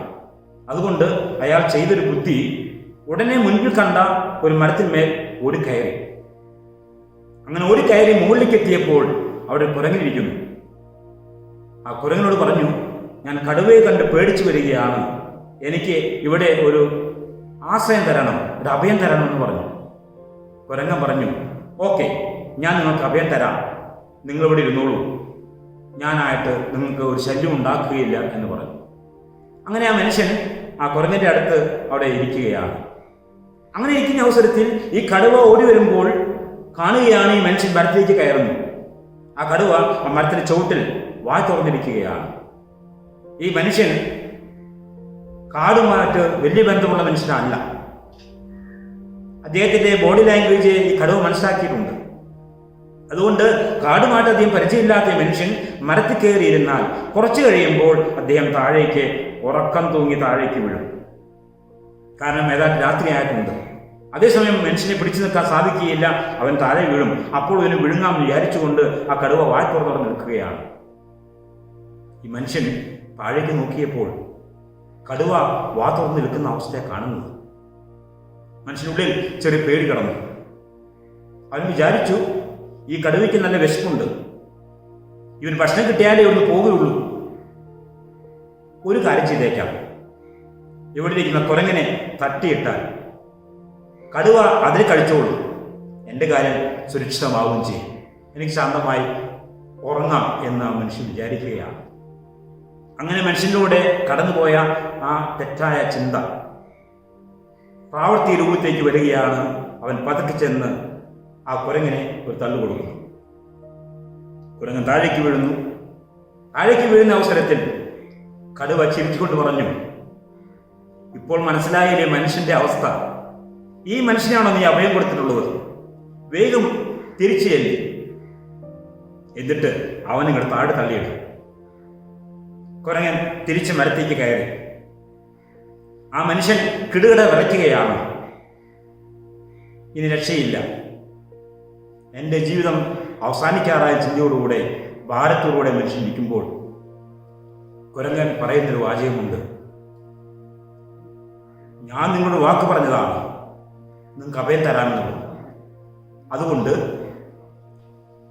അതുകൊണ്ട് അയാൾ ചെയ്തൊരു ബുദ്ധി, ഉടനെ മുൻപിൽ കണ്ട ഒരു മരത്തിന്മേൽ ഓടിക്കയറി. അങ്ങനെ ഓടിക്കയറി മുകളിലേക്ക് എത്തിയപ്പോൾ അവിടെ കുരങ്ങിരിക്കുന്നു. ആ കുരങ്ങിനോട് പറഞ്ഞു, ഞാൻ കടുവയെ കണ്ട് പേടിച്ചു വരികയാണ്, എനിക്ക് ഇവിടെ ഒരു ആശ്രയം തരണം, ഒരു അഭയം തരണം എന്ന് പറഞ്ഞു. കുരങ്ങൻ പറഞ്ഞു, ഓക്കെ, ഞാൻ നിങ്ങൾക്ക് അഭയം തരാം, നിങ്ങളിവിടെ ഇരുന്നോളൂ, ഞാനായിട്ട് നിങ്ങൾക്ക് ഒരു ശല്യം ഉണ്ടാക്കുകയില്ല എന്ന് പറഞ്ഞു. അങ്ങനെ ആ മനുഷ്യൻ ആ കുരങ്ങൻ്റെ അടുത്ത് അവിടെ ഇരിക്കുകയാണ്. അങ്ങനെ ഇരിക്കുന്ന അവസരത്തിൽ ഈ കടുവ ഓടി വരുമ്പോൾ കാണുകയാണ് ഈ മനുഷ്യൻ മരത്തിലേക്ക് കയറുന്നു. ആ കടുവ ആ മരത്തിന്റെ ചുവട്ടിൽ വായ് തുറന്നിരിക്കുകയാണ്. ഈ മനുഷ്യൻ കാടുമായിട്ട് വലിയ ബന്ധമുള്ള മനുഷ്യനല്ല. അദ്ദേഹത്തിന്റെ ബോഡി ലാംഗ്വേജ് ഈ കടുവ മനസ്സിലാക്കിയിട്ടുണ്ട്. അതുകൊണ്ട് കാടുമായിട്ട് അധികം പരിചയമില്ലാത്ത മനുഷ്യൻ മരത്തിൽ കയറിയിരുന്നാൽ കുറച്ചു കഴിയുമ്പോൾ അദ്ദേഹം താഴേക്ക് ഉറക്കം തൂങ്ങി താഴേക്ക് വീഴും. കാരണം ഏതാണ്ട് രാത്രിയായിട്ടുണ്ട്. അതേസമയം മനുഷ്യനെ പിടിച്ചു നിൽക്കാൻ സാധിക്കുകയില്ല, അവൻ താഴെ വീഴും. അപ്പോൾ ഇതിന് വിഴുങ്ങാൻ വിചാരിച്ചുകൊണ്ട് ആ കടുവ വായ് തുറന്നു നിൽക്കുകയാണ്. ഈ മനുഷ്യൻ താഴേക്ക് നോക്കിയപ്പോൾ കടുവ വാ തുറന്ന് നിൽക്കുന്ന അവസ്ഥയെ കാണുന്നത്. മനുഷ്യനുള്ളിൽ ചെറിയ പേടി കടന്നു. അവൻ വിചാരിച്ചു, ഈ കടുവയ്ക്ക് നല്ല വിശപ്പുണ്ട്, ഇവൻ ഭക്ഷണം കിട്ടിയാലേ ഇവിടുന്ന് പോകുകയുള്ളൂ. ഒരു കാര്യം ചെയ്തേക്കാം, ഇവിടെ ഇരിക്കുന്ന കുരങ്ങനെ തട്ടിയിട്ടാൽ കടുവ അതിന് കഴിച്ചോളൂ, എൻ്റെ കാര്യം സുരക്ഷിതമാവുകയും ചെയ്യും, എനിക്ക് ശാന്തമായി ഉറങ്ങാം എന്ന് ആ മനുഷ്യൻ വിചാരിക്കുകയാണ്. അങ്ങനെ മനുഷ്യനിലൂടെ കടന്നുപോയ ആ തെറ്റായ ചിന്ത പ്രാവർത്തി രൂപത്തേക്ക് വരികയാണ്. അവൻ പതുക്കെ ചെന്ന് ആ കുരങ്ങനെ ഒരു തള്ളു കൊടുക്കുന്നു. കുരങ്ങൻ താഴേക്ക് വീഴുന്നു. താഴേക്ക് വീഴുന്ന അവസരത്തിൽ കടുവ ചിരിച്ചുകൊണ്ട് പറഞ്ഞു, ഇപ്പോൾ മനസ്സിലായില്ലേ മനുഷ്യന്റെ അവസ്ഥ? ഈ മനുഷ്യനാണോ നീ അഭയം കൊടുത്തിട്ടുള്ളത്? വേഗം തിരിച്ചു ചെല്ലി. എന്നിട്ട് അവനിങ്ങോട്ട് താഴെ തള്ളിയിട്ടു. കുരങ്ങൻ തിരിച്ച് മരത്തേക്ക് കയറി. ആ മനുഷ്യൻ കിടുകിട വിറയ്ക്കുകയാണ്. ഇനി രക്ഷയില്ല, എൻ്റെ ജീവിതം അവസാനിക്കാറായ ചിന്തയോടുകൂടെ ഭാരത്തോടുകൂടെ മനുഷ്യൻ ഇരിക്കുമ്പോൾ കുരങ്ങൻ പറയുന്നൊരു വാചകമുണ്ട്, ഞാൻ നിങ്ങളുടെ വാക്ക് പറഞ്ഞതാണ്, നിങ്ങൾക്ക് അഭയം തരാമെന്നുള്ളത്. അതുകൊണ്ട്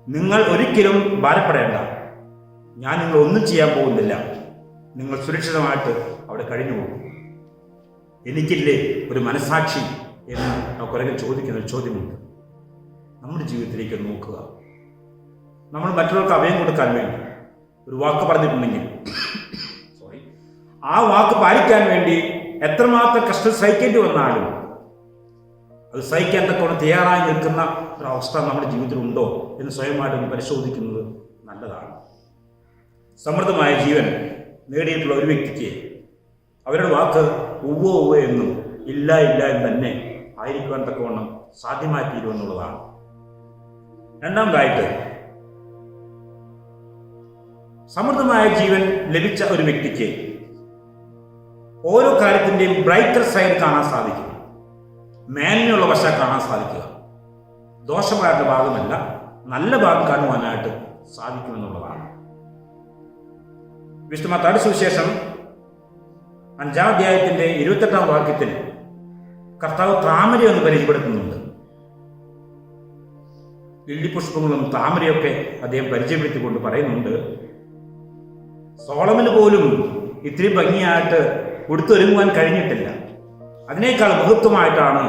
നിങ്ങൾ ഒരിക്കലും ഭാരപ്പെടേണ്ട, ഞാൻ നിങ്ങൾ ഒന്നും ചെയ്യാൻ പോകുന്നില്ല, നിങ്ങൾ സുരക്ഷിതമായിട്ട് അവിടെ കഴിഞ്ഞു പോകും. എനിക്കില്ലേ ഒരു മനസാക്ഷി എന്ന് ആ കുരങ്ങൻ ചോദിക്കുന്ന ഒരു ചോദ്യമുണ്ട്. നമ്മുടെ ജീവിതത്തിലേക്ക് നോക്കുക. നമ്മൾ മറ്റുള്ളവർക്ക് അഭയം കൊടുക്കാൻ വേണ്ടി ഒരു വാക്ക് പറഞ്ഞിട്ടുണ്ടെങ്കിൽ ആ വാക്ക് പാലിക്കാൻ വേണ്ടി എത്രമാത്രം കഷ്ടം സഹിക്കേണ്ടി വന്നാലും അത് സഹിക്കാൻ തക്കോണം തയ്യാറായി നിൽക്കുന്ന ഒരവസ്ഥ നമ്മുടെ ജീവിതത്തിൽ ഉണ്ടോ എന്ന് സ്വയമായിട്ട് പരിശോധിക്കുന്നത് നല്ലതാണ്. സമൃദ്ധമായ ജീവൻ നേടിയിട്ടുള്ള ഒരു വ്യക്തിക്ക് അവരുടെ വാക്ക് ഉവ്വ ഉവ്വ എന്നും ഇല്ല ഇല്ല എന്ന് തന്നെ ആയിരിക്കുവാൻ തക്കവണ്ണം സാധ്യമായി തീരുമെന്നുള്ളതാണ്. രണ്ടാമതായിട്ട്, സമൃദ്ധമായ ജീവൻ ലഭിച്ച ഒരു വ്യക്തിക്ക് ഓരോ കാര്യത്തിൻ്റെയും ബ്രൈറ്റർ സൈഡ് കാണാൻ സാധിക്കും, മേന്മയുള്ള വശ കാണാൻ സാധിക്കുക. ദോഷമായിട്ടുള്ള ഭാഗമല്ല, നല്ല ഭാഗം കാണുവാനായിട്ട് സാധിക്കുമെന്നുള്ളതാണ്. വിശുദ്ധ മത്തായിയുടെ സുവിശേഷം 5-ാം അധ്യായത്തിന്റെ 28-ാം വാക്യത്തിൽ കർത്താവ് താമര എന്ന് പരിചയപ്പെടുത്തുന്നുണ്ട്. ലില്ലിപുഷ്പങ്ങളും താമരയൊക്കെ അദ്ദേഹം പരിചയപ്പെടുത്തിക്കൊണ്ട് പറയുന്നുണ്ട്, സോളമന് പോലും ഇത്തിരി ഭംഗിയായിട്ട് ഉടുത്തൊരുങ്ങുവാൻ കഴിഞ്ഞിട്ടില്ല. അതിനേക്കാൾ മഹത്വമായിട്ടാണ്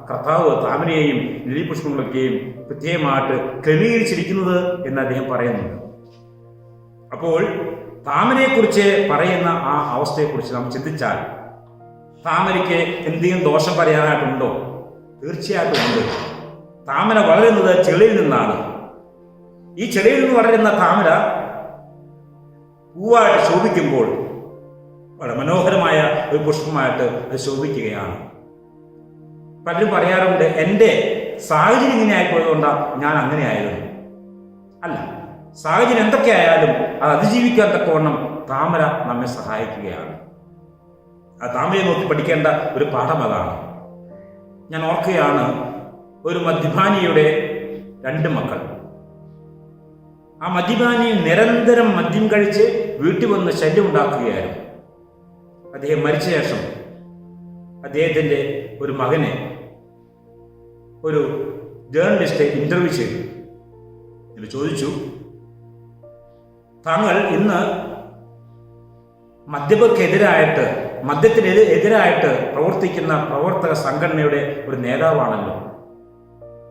കർത്താവ് താമരയെയും ലില്ലിപുഷ്പങ്ങളൊക്കെയും പ്രത്യേകമായിട്ട് ക്രമീകരിച്ചിരിക്കുന്നത് എന്ന് അദ്ദേഹം പറയുന്നുണ്ട്. അപ്പോൾ താമരയെക്കുറിച്ച് പറയുന്ന ആ അവസ്ഥയെക്കുറിച്ച് നാം ചിന്തിച്ചാൽ താമരയ്ക്ക് എന്തെങ്കിലും ദോഷം പറയാനായിട്ടുണ്ടോ? തീർച്ചയായിട്ടും ഉണ്ട്. താമര വളരുന്നത് ചെളിയിൽ നിന്നാണ്. ഈ ചെളിയിൽ നിന്ന് വളരുന്ന താമര പൂവായിട്ട് ശോഭിക്കുമ്പോൾ വളരെ മനോഹരമായ ഒരു പുഷ്പമായിട്ട് അത് ശോഭിക്കുകയാണ്. പലരും പറയാറുണ്ട്, എൻ്റെ സാഹചര്യം ഇങ്ങനെ ആയിപ്പോയതുകൊണ്ടാണ് ഞാൻ അങ്ങനെ ആയിരുന്നു. അല്ല, സാഹചര്യം എന്തൊക്കെ ആയാലും അത് അതിജീവിക്കാൻ തക്കവണ്ണം താമര നമ്മെ സഹായിക്കുകയാണ്. ആ താമരയെ നോക്കി പഠിക്കേണ്ട ഒരു പാഠം അതാണ്. ഞാൻ ഓർക്കുകയാണ്, ഒരു മദ്യപാനിയുടെ 2 മക്കൾ. ആ മദ്യപാനി നിരന്തരം മദ്യം കഴിച്ച് വീട്ടിൽ വന്ന് ശല്യം ഉണ്ടാക്കുകയായിരുന്നു. അദ്ദേഹം മരിച്ച ശേഷം അദ്ദേഹത്തിൻ്റെ ഒരു മകനെ ഒരു ജേർണലിസ്റ്റ് ഇന്റർവ്യൂ ചെയ്തു. എന്നിട്ട് ചോദിച്ചു, താങ്കൾ ഇന്ന് മദ്യത്തിനെതിരായിട്ട് പ്രവർത്തിക്കുന്ന പ്രവർത്തക സംഘടനയുടെ ഒരു നേതാവാണല്ലോ.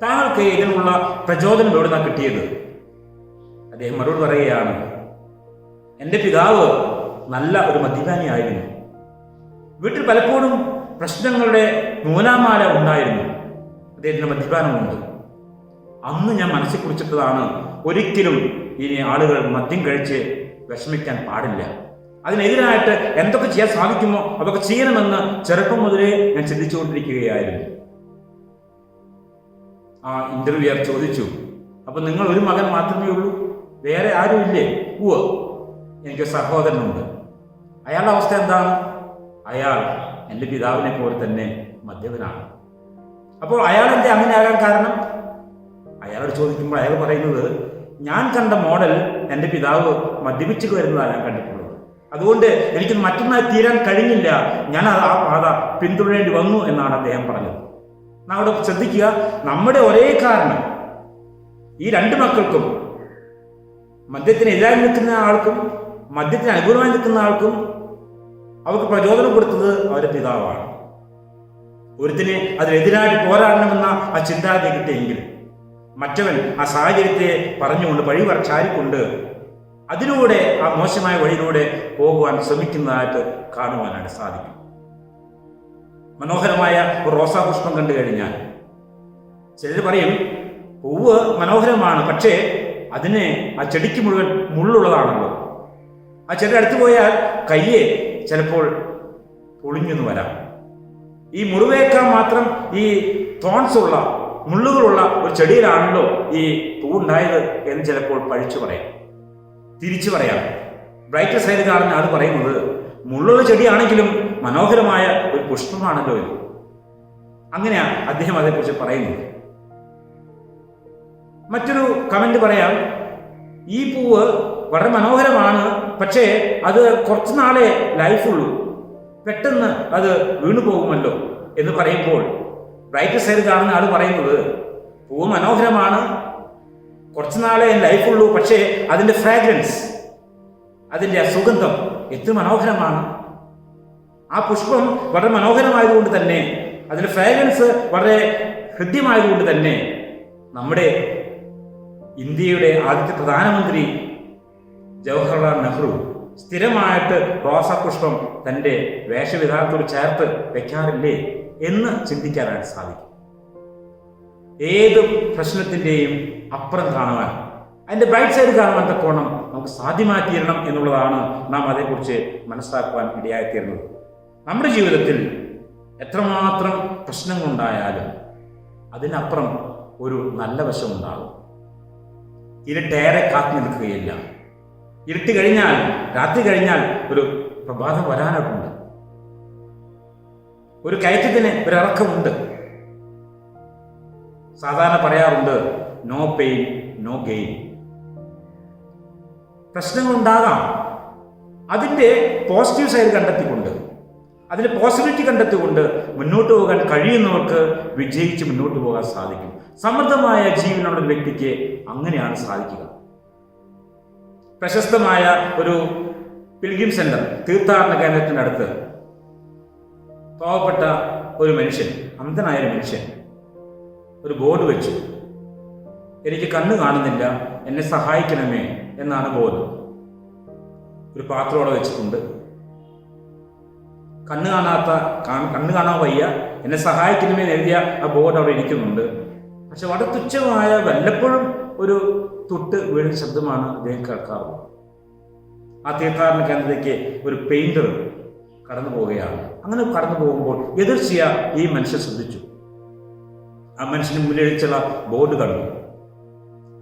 താങ്കൾക്ക് ഇതിനുള്ള പ്രചോദനം എവിടുന്നാ കിട്ടിയത്? അദ്ദേഹം മറുപടി പറയുകയാണ്, എൻ്റെ പിതാവ് നല്ല ഒരു മദ്യപാനിയായിരുന്നു. വീട്ടിൽ പലപ്പോഴും പ്രശ്നങ്ങളുടെ നൂലാമാല ഉണ്ടായിരുന്നു. അദ്ദേഹത്തിന് മദ്യപാനമുണ്ട്. അന്ന് ഞാൻ മനസ്സിൽ കുറിച്ചിട്ടതാണ്, ഒരിക്കലും ഇനി ആളുകൾ മദ്യം കഴിച്ച് വിഷമിക്കാൻ പാടില്ല. അതിനെതിരായിട്ട് എന്തൊക്കെ ചെയ്യാൻ സാധിക്കുമോ അതൊക്കെ ചെയ്യണമെന്ന് ചെറുപ്പം മുതലേ ഞാൻ ചിന്തിച്ചുകൊണ്ടിരിക്കുകയായിരുന്നു. ആ ഇന്റർവ്യൂയർ ചോദിച്ചു, അപ്പൊ നിങ്ങൾ ഒരു മകൻ മാത്രമേ ഉള്ളൂ, വേറെ ആരും ഇല്ലേ? ഉവ്വ്, എനിക്ക് സഹോദരനുണ്ട്. അയാളുടെ അവസ്ഥ എന്താണ്? അയാൾ എൻ്റെ പിതാവിനെ പോലെ തന്നെ മദ്യപനാണ്. അപ്പോൾ അയാൾ എൻ്റെ അങ്ങനെ ആകാൻ കാരണം? അയാളോട് ചോദിക്കുമ്പോൾ അയാൾ പറയുന്നത്, ഞാൻ കണ്ട മോഡൽ എൻ്റെ പിതാവ് മദ്യപിച്ചു വരുന്നതാണ് ഞാൻ കണ്ടിട്ടുള്ളത്. അതുകൊണ്ട് എനിക്ക് മറ്റൊന്നായി തീരാൻ കഴിഞ്ഞില്ല, ഞാൻ ആ പാത പിന്തുടരേണ്ടി വന്നു എന്നാണ് അദ്ദേഹം പറഞ്ഞത്. നാം അവിടെ ശ്രദ്ധിക്കുക, നമ്മുടെ ഒരേ കാരണം ഈ 2 മക്കൾക്കും, മദ്യത്തിന് എതിരായി നിൽക്കുന്ന ആൾക്കും മദ്യത്തിന് അനുകൂലമായി നിൽക്കുന്ന ആൾക്കും, അവർക്ക് പ്രചോദനം കൊടുത്തത് അവരുടെ പിതാവാണ്. ഒരുത്തിനെ അതിനെതിരായിട്ട് പോരാടണമെന്ന ആ ചിന്താഗതി കിട്ടിയെങ്കിൽ മറ്റവൻ ആ സാഹചര്യത്തെ പറഞ്ഞുകൊണ്ട് ചാരിക്കൊണ്ട് അതിലൂടെ ആ മോശമായ വഴിയിലൂടെ പോകുവാൻ ശ്രമിക്കുന്നതായിട്ട് കാണുവാനായിട്ട് സാധിക്കും. മനോഹരമായ ഒരു റോസാപുഷ്പം കണ്ടു കഴിഞ്ഞാൽ ചിലർ പറയും, പൂവ് മനോഹരമാണ്, പക്ഷേ അതിന് ആ ചെടിക്ക് മുഴുവൻ മുള്ളുള്ളതാണല്ലോ. ആ ചെടി അടുത്ത് പോയാൽ കയ്യെ ചിലപ്പോൾ പൊളിഞ്ഞെന്ന് വരാം. ഈ മുറിവേക്കാൻ മാത്രം ഈ തോൺസ് ഉള്ള മുള്ളുകളുള്ള ഒരു ചെടിയിലാണല്ലോ ഈ പൂവുണ്ടായത് എന്ന് ചിലപ്പോൾ പഴിച്ചു പറയാം, തിരിച്ചു പറയാം. ബ്രൈറ്റ് സൈഡ് കാണുന്ന അത് പറയുന്നത്, മുള്ളുള്ള ചെടിയാണെങ്കിലും മനോഹരമായ ഒരു പുഷ്പമാണല്ലോ ഇത്. അങ്ങനെയാണ് അദ്ദേഹം അതേക്കുറിച്ച് പറയുന്നത്. മറ്റൊരു കമന്റ് പറയാം, ഈ പൂവ് വളരെ മനോഹരമാണ്, പക്ഷേ അത് കുറച്ചു നാളെ ലൈഫുള്ളൂ, പെട്ടെന്ന് അത് വീണു പോകുമല്ലോ എന്ന് പറയുമ്പോൾ ബ്രൈറ്റ് സൈഡ് കാണുന്ന ആൾ പറയുന്നത്, പൂവ് മനോഹരമാണ്, കുറച്ചു നാളെ ലൈഫുള്ളൂ, പക്ഷേ അതിൻ്റെ ഫ്രാഗ്രൻസ്, അതിൻ്റെ സുഗന്ധം എത്ര മനോഹരമാണ്. ആ പുഷ്പം വളരെ മനോഹരമായതുകൊണ്ട് തന്നെ, അതിൻ്റെ ഫ്രാഗ്രൻസ് വളരെ ഹൃദ്യമായതുകൊണ്ട് തന്നെ നമ്മുടെ ഇന്ത്യയുടെ ആദ്യത്തെ പ്രധാനമന്ത്രി ജവഹർലാൽ നെഹ്റു സ്ഥിരമായിട്ട് റോസാപുഷ്പം തൻ്റെ വേഷവിധാനത്തോട് ചേർത്ത് വെക്കാറില്ലേ എന്ന് ചിന്തിക്കാനായിട്ട് സാധിക്കും. ഏത് പ്രശ്നത്തിൻ്റെയും അപ്പുറം കാണുവാൻ, അതിൻ്റെ ബ്രൈറ്റ് സൈഡ് കാണുവാൻ തക്കോണം നമുക്ക് സാധ്യമാക്കിയിരണം എന്നുള്ളതാണ് നാം അതേക്കുറിച്ച് മനസ്സിലാക്കുവാൻ ഇടയായിത്തീരുന്നത്. നമ്മുടെ ജീവിതത്തിൽ എത്രമാത്രം പ്രശ്നങ്ങളുണ്ടായാലും അതിനപ്പുറം ഒരു നല്ല വശമുണ്ടാകും. ഇരുട്ടേറെ കാത്തു നിൽക്കുകയില്ല. ഇരുട്ട് കഴിഞ്ഞാൽ, രാത്രി കഴിഞ്ഞാൽ ഒരു പ്രഭാതം വരാനൊക്കെയുണ്ട്. ഒരു കയറ്റത്തിന് ഒരിറക്കമുണ്ട്. സാധാരണ പറയാറുണ്ട്, നോ പെയിൻ നോ ഗെയിൻ. പ്രശ്നങ്ങളുണ്ടാകാം, അതിൻ്റെ പോസിറ്റീവ് സൈഡ് കണ്ടെത്തിക്കൊണ്ട്, അതിൻ്റെ പോസിബിലിറ്റി കണ്ടെത്തിക്കൊണ്ട് മുന്നോട്ട് പോകാൻ കഴിയുന്നവർക്ക് വിജയിച്ച് മുന്നോട്ട് പോകാൻ സാധിക്കും. സമൃദ്ധമായ ജീവനുള്ള ഒരു വ്യക്തിക്ക് അങ്ങനെയാണ് സാധിക്കുക. പ്രശസ്തമായ ഒരു പിൽഗ്രിം സെന്റർ, തീർത്ഥാടന കേന്ദ്രത്തിനടുത്ത് പാവപ്പെട്ട ഒരു മനുഷ്യൻ, അന്ധനായ ഒരു മനുഷ്യൻ ഒരു ബോർഡ് വെച്ചു, എനിക്ക് കണ്ണ് കാണുന്നില്ല, എന്നെ സഹായിക്കണമേ എന്നാണ് ബോർഡ്. ഒരു പാത്രത്തോടെ വെച്ചിട്ടുണ്ട്. കണ്ണ് കാണാൻ വയ്യ, എന്നെ സഹായിക്കണമേ എന്ന് എഴുതിയ ആ ബോർഡ് അവിടെ ഇരിക്കുന്നുണ്ട്. പക്ഷെ വളരെ തുച്ഛമായ വല്ലപ്പോഴും ഒരു തൊട്ട് വീഴുന്ന ശബ്ദമാണ് അദ്ദേഹം കേൾക്കാറുള്ളത്. ആ തീർത്ഥാടന കേന്ദ്രത്തിലേക്ക് ഒരു പെയിന്റർ കടന്നു പോവുകയാണ്. അങ്ങനെ കടന്നു പോകുമ്പോൾ എതിർച്ചയ ഈ മനുഷ്യൻ ശ്രദ്ധിച്ചു. ആ മനുഷ്യന് മുന്നിലടിച്ചുള്ള ബോർഡ് കണ്ടു.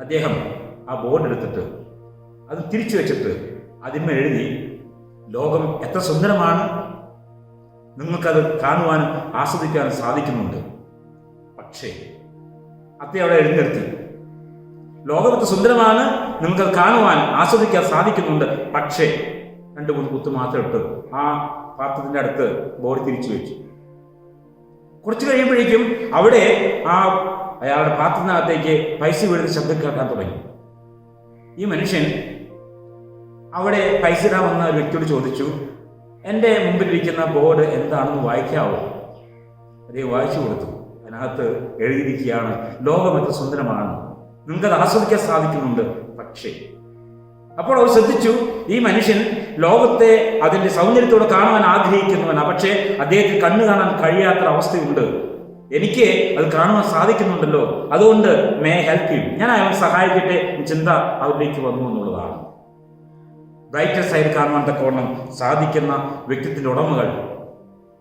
അദ്ദേഹം ആ ബോർഡ് എടുത്തിട്ട് അത് തിരിച്ചു വെച്ചിട്ട് അതിന്മേൽ എഴുതി, ലോകം എത്ര സുന്ദരമാണ്, നിങ്ങൾക്കത് കാണുവാനും ആസ്വദിക്കാനും സാധിക്കുന്നുണ്ട്. പക്ഷേ അദ്ദേഹം അവിടെ എഴുന്നേർത്തി, ലോകം എത്ര സുന്ദരമാണ്, നിങ്ങൾക്കത് കാണുവാൻ ആസ്വദിക്കാൻ സാധിക്കുന്നുണ്ട്, പക്ഷേ 2-3 കുത്ത് മാത്രം ഇട്ട് ആ പാത്രത്തിൻ്റെ അടുത്ത് ബോർഡ് തിരിച്ചു വെച്ചു. കുറച്ച് കഴിയുമ്പോഴേക്കും അവിടെ അയാളുടെ പാത്രത്തിനകത്തേക്ക് പൈസ വീഴുന്ന ശബ്ദം കേൾക്കാൻ തുടങ്ങി. ഈ മനുഷ്യൻ അവിടെ പൈസ ഇടാൻ വന്ന ഒരു വ്യക്തിയോട് ചോദിച്ചു, എൻ്റെ മുമ്പിലിരിക്കുന്ന ബോർഡ് എന്താണെന്ന് വായിക്കാവോ? അതേ വായിച്ചു കൊടുത്തു. അതിനകത്ത് എഴുതിയിരിക്കുകയാണ്, ലോകം എത്ര സുന്ദരമാണ്, നിങ്ങൾക്കത് ആസ്വദിക്കാൻ സാധിക്കുന്നുണ്ട്, പക്ഷേ. അപ്പോൾ അവർ ശ്രദ്ധിച്ചു, ഈ മനുഷ്യൻ ലോകത്തെ അതിൻ്റെ സൗന്ദര്യത്തോടെ കാണുവാൻ ആഗ്രഹിക്കുന്നവനാണ്, പക്ഷേ അദ്ദേഹത്തിന് കണ്ണ് കാണാൻ കഴിയാത്ത അവസ്ഥയുണ്ട്. എനിക്ക് അത് കാണുവാൻ സാധിക്കുന്നുണ്ടല്ലോ, അതുകൊണ്ട് മേ ഹെൽപ്പ് യു, ഞാൻ അയാളെ സഹായിക്കട്ടെ ചിന്ത അവരിലേക്ക് വന്നു എന്നുള്ളതാണ്. ബ്രൈറ്റർ സൈഡ് കാണുവാൻ തക്കവണ്ണം സാധിക്കുന്ന വ്യക്തിത്വത്തിൻ്റെ ഉടമകൾ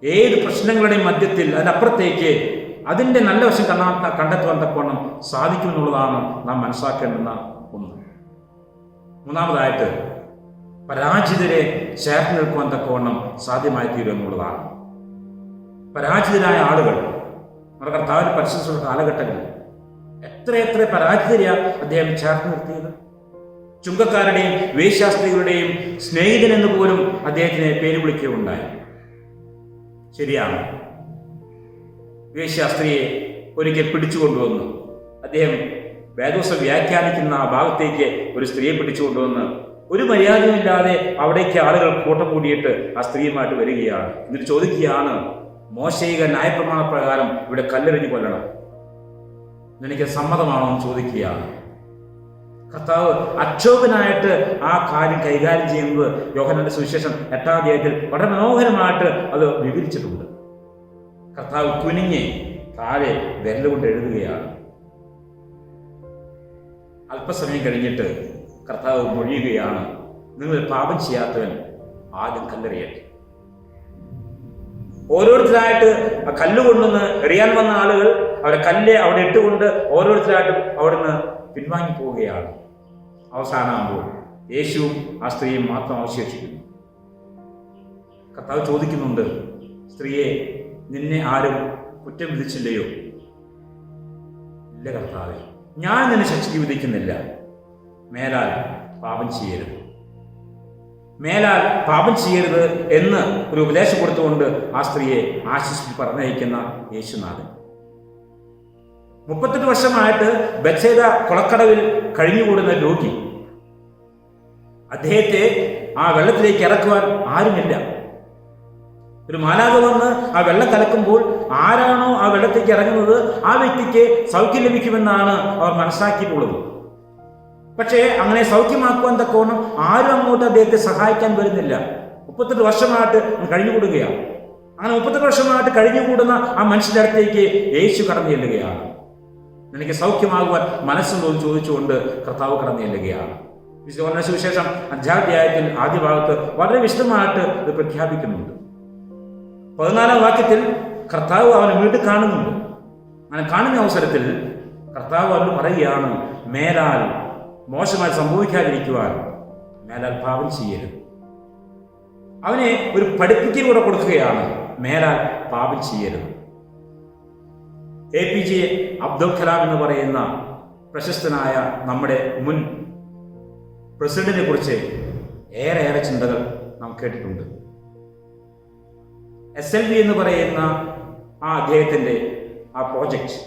ഏത് പ്രശ്നങ്ങളുടെയും മധ്യത്തിൽ അതിനപ്പുറത്തേക്ക് അതിൻ്റെ നല്ല വശം കണ്ടെത്തുവാൻ തക്കവണ്ണം സാധിക്കുമെന്നുള്ളതാണ് നാം മനസ്സിലാക്കേണ്ടുന്ന ഒന്ന്. മൂന്നാമതായിട്ട്, പരാജിതരെ ചേർത്ത് നിൽക്കുവാൻ തക്കവണ്ണം സാധ്യമായി തീരും എന്നുള്ളതാണ്. പരാജിതരായ ആളുകൾ നമ്മുടെ കർത്താവിന് പരിശോധിച്ചുള്ള കാലഘട്ടങ്ങളിൽ എത്രയെത്ര പരാജിതരെയാണ് അദ്ദേഹം ചേർത്ത് നിർത്തിയത്. ചുങ്കക്കാരുടെയും വേശ്യാസ്ത്രീകളുടെയും സ്നേഹിതനെന്ന് പോലും അദ്ദേഹത്തിനെ പേര് വിളിക്കുകയുണ്ടായി. ശരിയാണ്, വേശ്യാസ്ത്രീയെ ഒരിക്കൽ പിടിച്ചുകൊണ്ടുവന്നു. അദ്ദേഹം വേദോസം വ്യാഖ്യാനിക്കുന്ന ആ ഭാഗത്തേക്ക് ഒരു സ്ത്രീയെ പിടിച്ചുകൊണ്ടുവന്ന് ഒരു മര്യാദയുമില്ലാതെ അവിടേക്ക് ആളുകൾ കൂട്ടം കൂടിയിട്ട് ആ സ്ത്രീയുമായിട്ട് വരികയാണ്. എന്നിട്ട് ചോദിക്കുകയാണ്, മോശയിക ന്യായപ്രമാണ പ്രകാരം ഇവിടെ കല്ലെറിഞ്ഞു കൊല്ലണം, എനിക്ക് സമ്മതമാണോ എന്ന് ചോദിക്കുകയാണ്. കർത്താവ് അക്ഷോഭനായിട്ട് ആ കാര്യം കൈകാര്യം ചെയ്യുന്നത് യോഹന്നാന്റെ സുവിശേഷം 8-ാം അധ്യായത്തിൽ വളരെ മനോഹരമായിട്ട് അത് വിവരിച്ചിട്ടുണ്ട്. കർത്താവ് കുനിഞ്ഞ് താഴെ വിരലുകൊണ്ട് എഴുതുകയാണ്. അല്പസമയം കഴിഞ്ഞിട്ട് കർത്താവ് മൊഴിയുകയാണ്, നിങ്ങൾ പാപം ചെയ്യാത്തവൻ ആദ്യം കല്ലെറിയട്ടെ. ഓരോരുത്തരായിട്ട് ആ കല്ല് കൊണ്ടുവന്ന് എറിയാൻ വന്ന ആളുകൾ അവരെ കല്ല് അവിടെ ഇട്ടുകൊണ്ട് ഓരോരുത്തരായിട്ടും അവിടെ നിന്ന് പിൻവാങ്ങി പോവുകയാണ്. അവസാനമാകുമ്പോൾ യേശുവും ആ സ്ത്രീയും മാത്രം അവശേഷിക്കുന്നു. കർത്താവ് ചോദിക്കുന്നുണ്ട്, സ്ത്രീയെ, നിന്നെ ആരും കുറ്റം വിധിച്ചില്ലയോ? ഇല്ല കർത്താവേ, ഞാൻ നിന്നെ ശിക്ഷയ്ക്ക് വിധിക്കുന്നില്ല. മേലാൽ പാപം ചെയ്യരുത്, മേലാൽ പാപം ചെയ്യരുത് എന്ന് ഒരു ഉപദേശം കൊടുത്തുകൊണ്ട് ആ സ്ത്രീയെ ആശ്വസിപ്പിച്ച് പറഞ്ഞയക്കുന്ന യേശുനാഥൻ. 38 വർഷമായിട്ട് ബെത്സേദ കുളക്കടവിൽ കഴിഞ്ഞുകൂടുന്ന രോഗി, അദ്ദേഹത്തെ ആ വെള്ളത്തിലേക്ക് ഇറക്കുവാൻ ആരുമില്ല. ഒരു മാലാഖ വന്ന് ആ വെള്ളം കലക്കുമ്പോൾ ആരാണോ ആ വെള്ളത്തേക്ക് ഇറങ്ങുന്നത് ആ വ്യക്തിക്ക് സൗഖ്യം ലഭിക്കുമെന്നാണ് അവർ മനസ്സിലാക്കിയിട്ടുള്ളത്. പക്ഷേ അങ്ങനെ സൗഖ്യമാക്കുവാൻ തക്കവണ്ണം ആരും അങ്ങോട്ട് അദ്ദേഹത്തെ സഹായിക്കാൻ വരുന്നില്ല. 38 വർഷമായിട്ട് കഴിഞ്ഞുകൂടുകയാണ്. അങ്ങനെ 38 വർഷമായിട്ട് കഴിഞ്ഞുകൂടുന്ന ആ മനുഷ്യന്റെ അടുത്തേക്ക് യേശു കടന്നു ചെല്ലുകയാണ്. എനിക്ക് സൗഖ്യമാകുവാൻ മനസ്സുണ്ടോ എന്ന് ചോദിച്ചുകൊണ്ട് കർത്താവ് കടന്നു ചെല്ലുകയാണ്. യോഹന്നാന്റെ സുവിശേഷം 5-ാം അധ്യായത്തിൽ ആദ്യ ഭാഗത്ത് വളരെ വിശദമായിട്ട് ഇത് പ്രഖ്യാപിക്കുന്നുണ്ട്. 14-ാം വാക്യത്തിൽ കർത്താവ് അവനെ വീണ്ടും കാണുന്നുണ്ട്. അങ്ങനെ കാണുന്ന അവസരത്തിൽ കർത്താവ് അവന് പറയുകയാണ്, മേലാൽ മോശമായി സംഭവിക്കാതിരിക്കുവാൻ മേലാൽ പാപം ചെയ്യരുത്. അവനെ ഒരു പഠിപ്പിക്കലൂടെ കൊടുക്കുകയാണ്, മേലാൽ പാപം ചെയ്യരുത്. APJ അബ്ദുൽ കലാം എന്ന് പറയുന്ന പ്രശസ്തനായ നമ്മുടെ മുൻ പ്രസിഡന്റിനെ കുറിച്ച് ഏറെ ചിന്തകൾ നാം കേട്ടിട്ടുണ്ട്. SLV എന്ന് പറയുന്ന അദ്ദേഹത്തിന്റെ ആ പ്രോജക്റ്റ്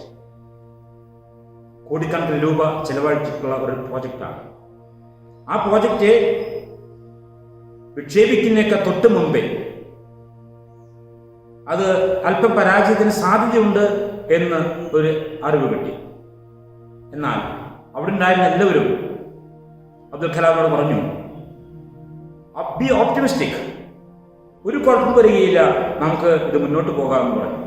കോടിക്കണക്കിന് രൂപ ചെലവഴിച്ചിട്ടുള്ള ഒരു പ്രോജക്റ്റാണ്. ആ പ്രോജക്റ്റ് വിക്ഷേപിക്കുന്നതിനൊക്കെ തൊട്ട് മുമ്പേ അത് അല്പം പരാജയത്തിന് സാധ്യതയുണ്ട് എന്ന് ഒരു അറിവ് കിട്ടി. എന്നാൽ അവിടെ ഉണ്ടായിരുന്ന എല്ലാവരും അബ്ദുൽ കലാമിനോട് പറഞ്ഞു, ബി ഓപ്റ്റിമിസ്റ്റിക്, ഒരു കുഴപ്പം വരികയില്ല, നമുക്ക് ഇത് മുന്നോട്ട് പോകാമെന്ന് പറഞ്ഞു.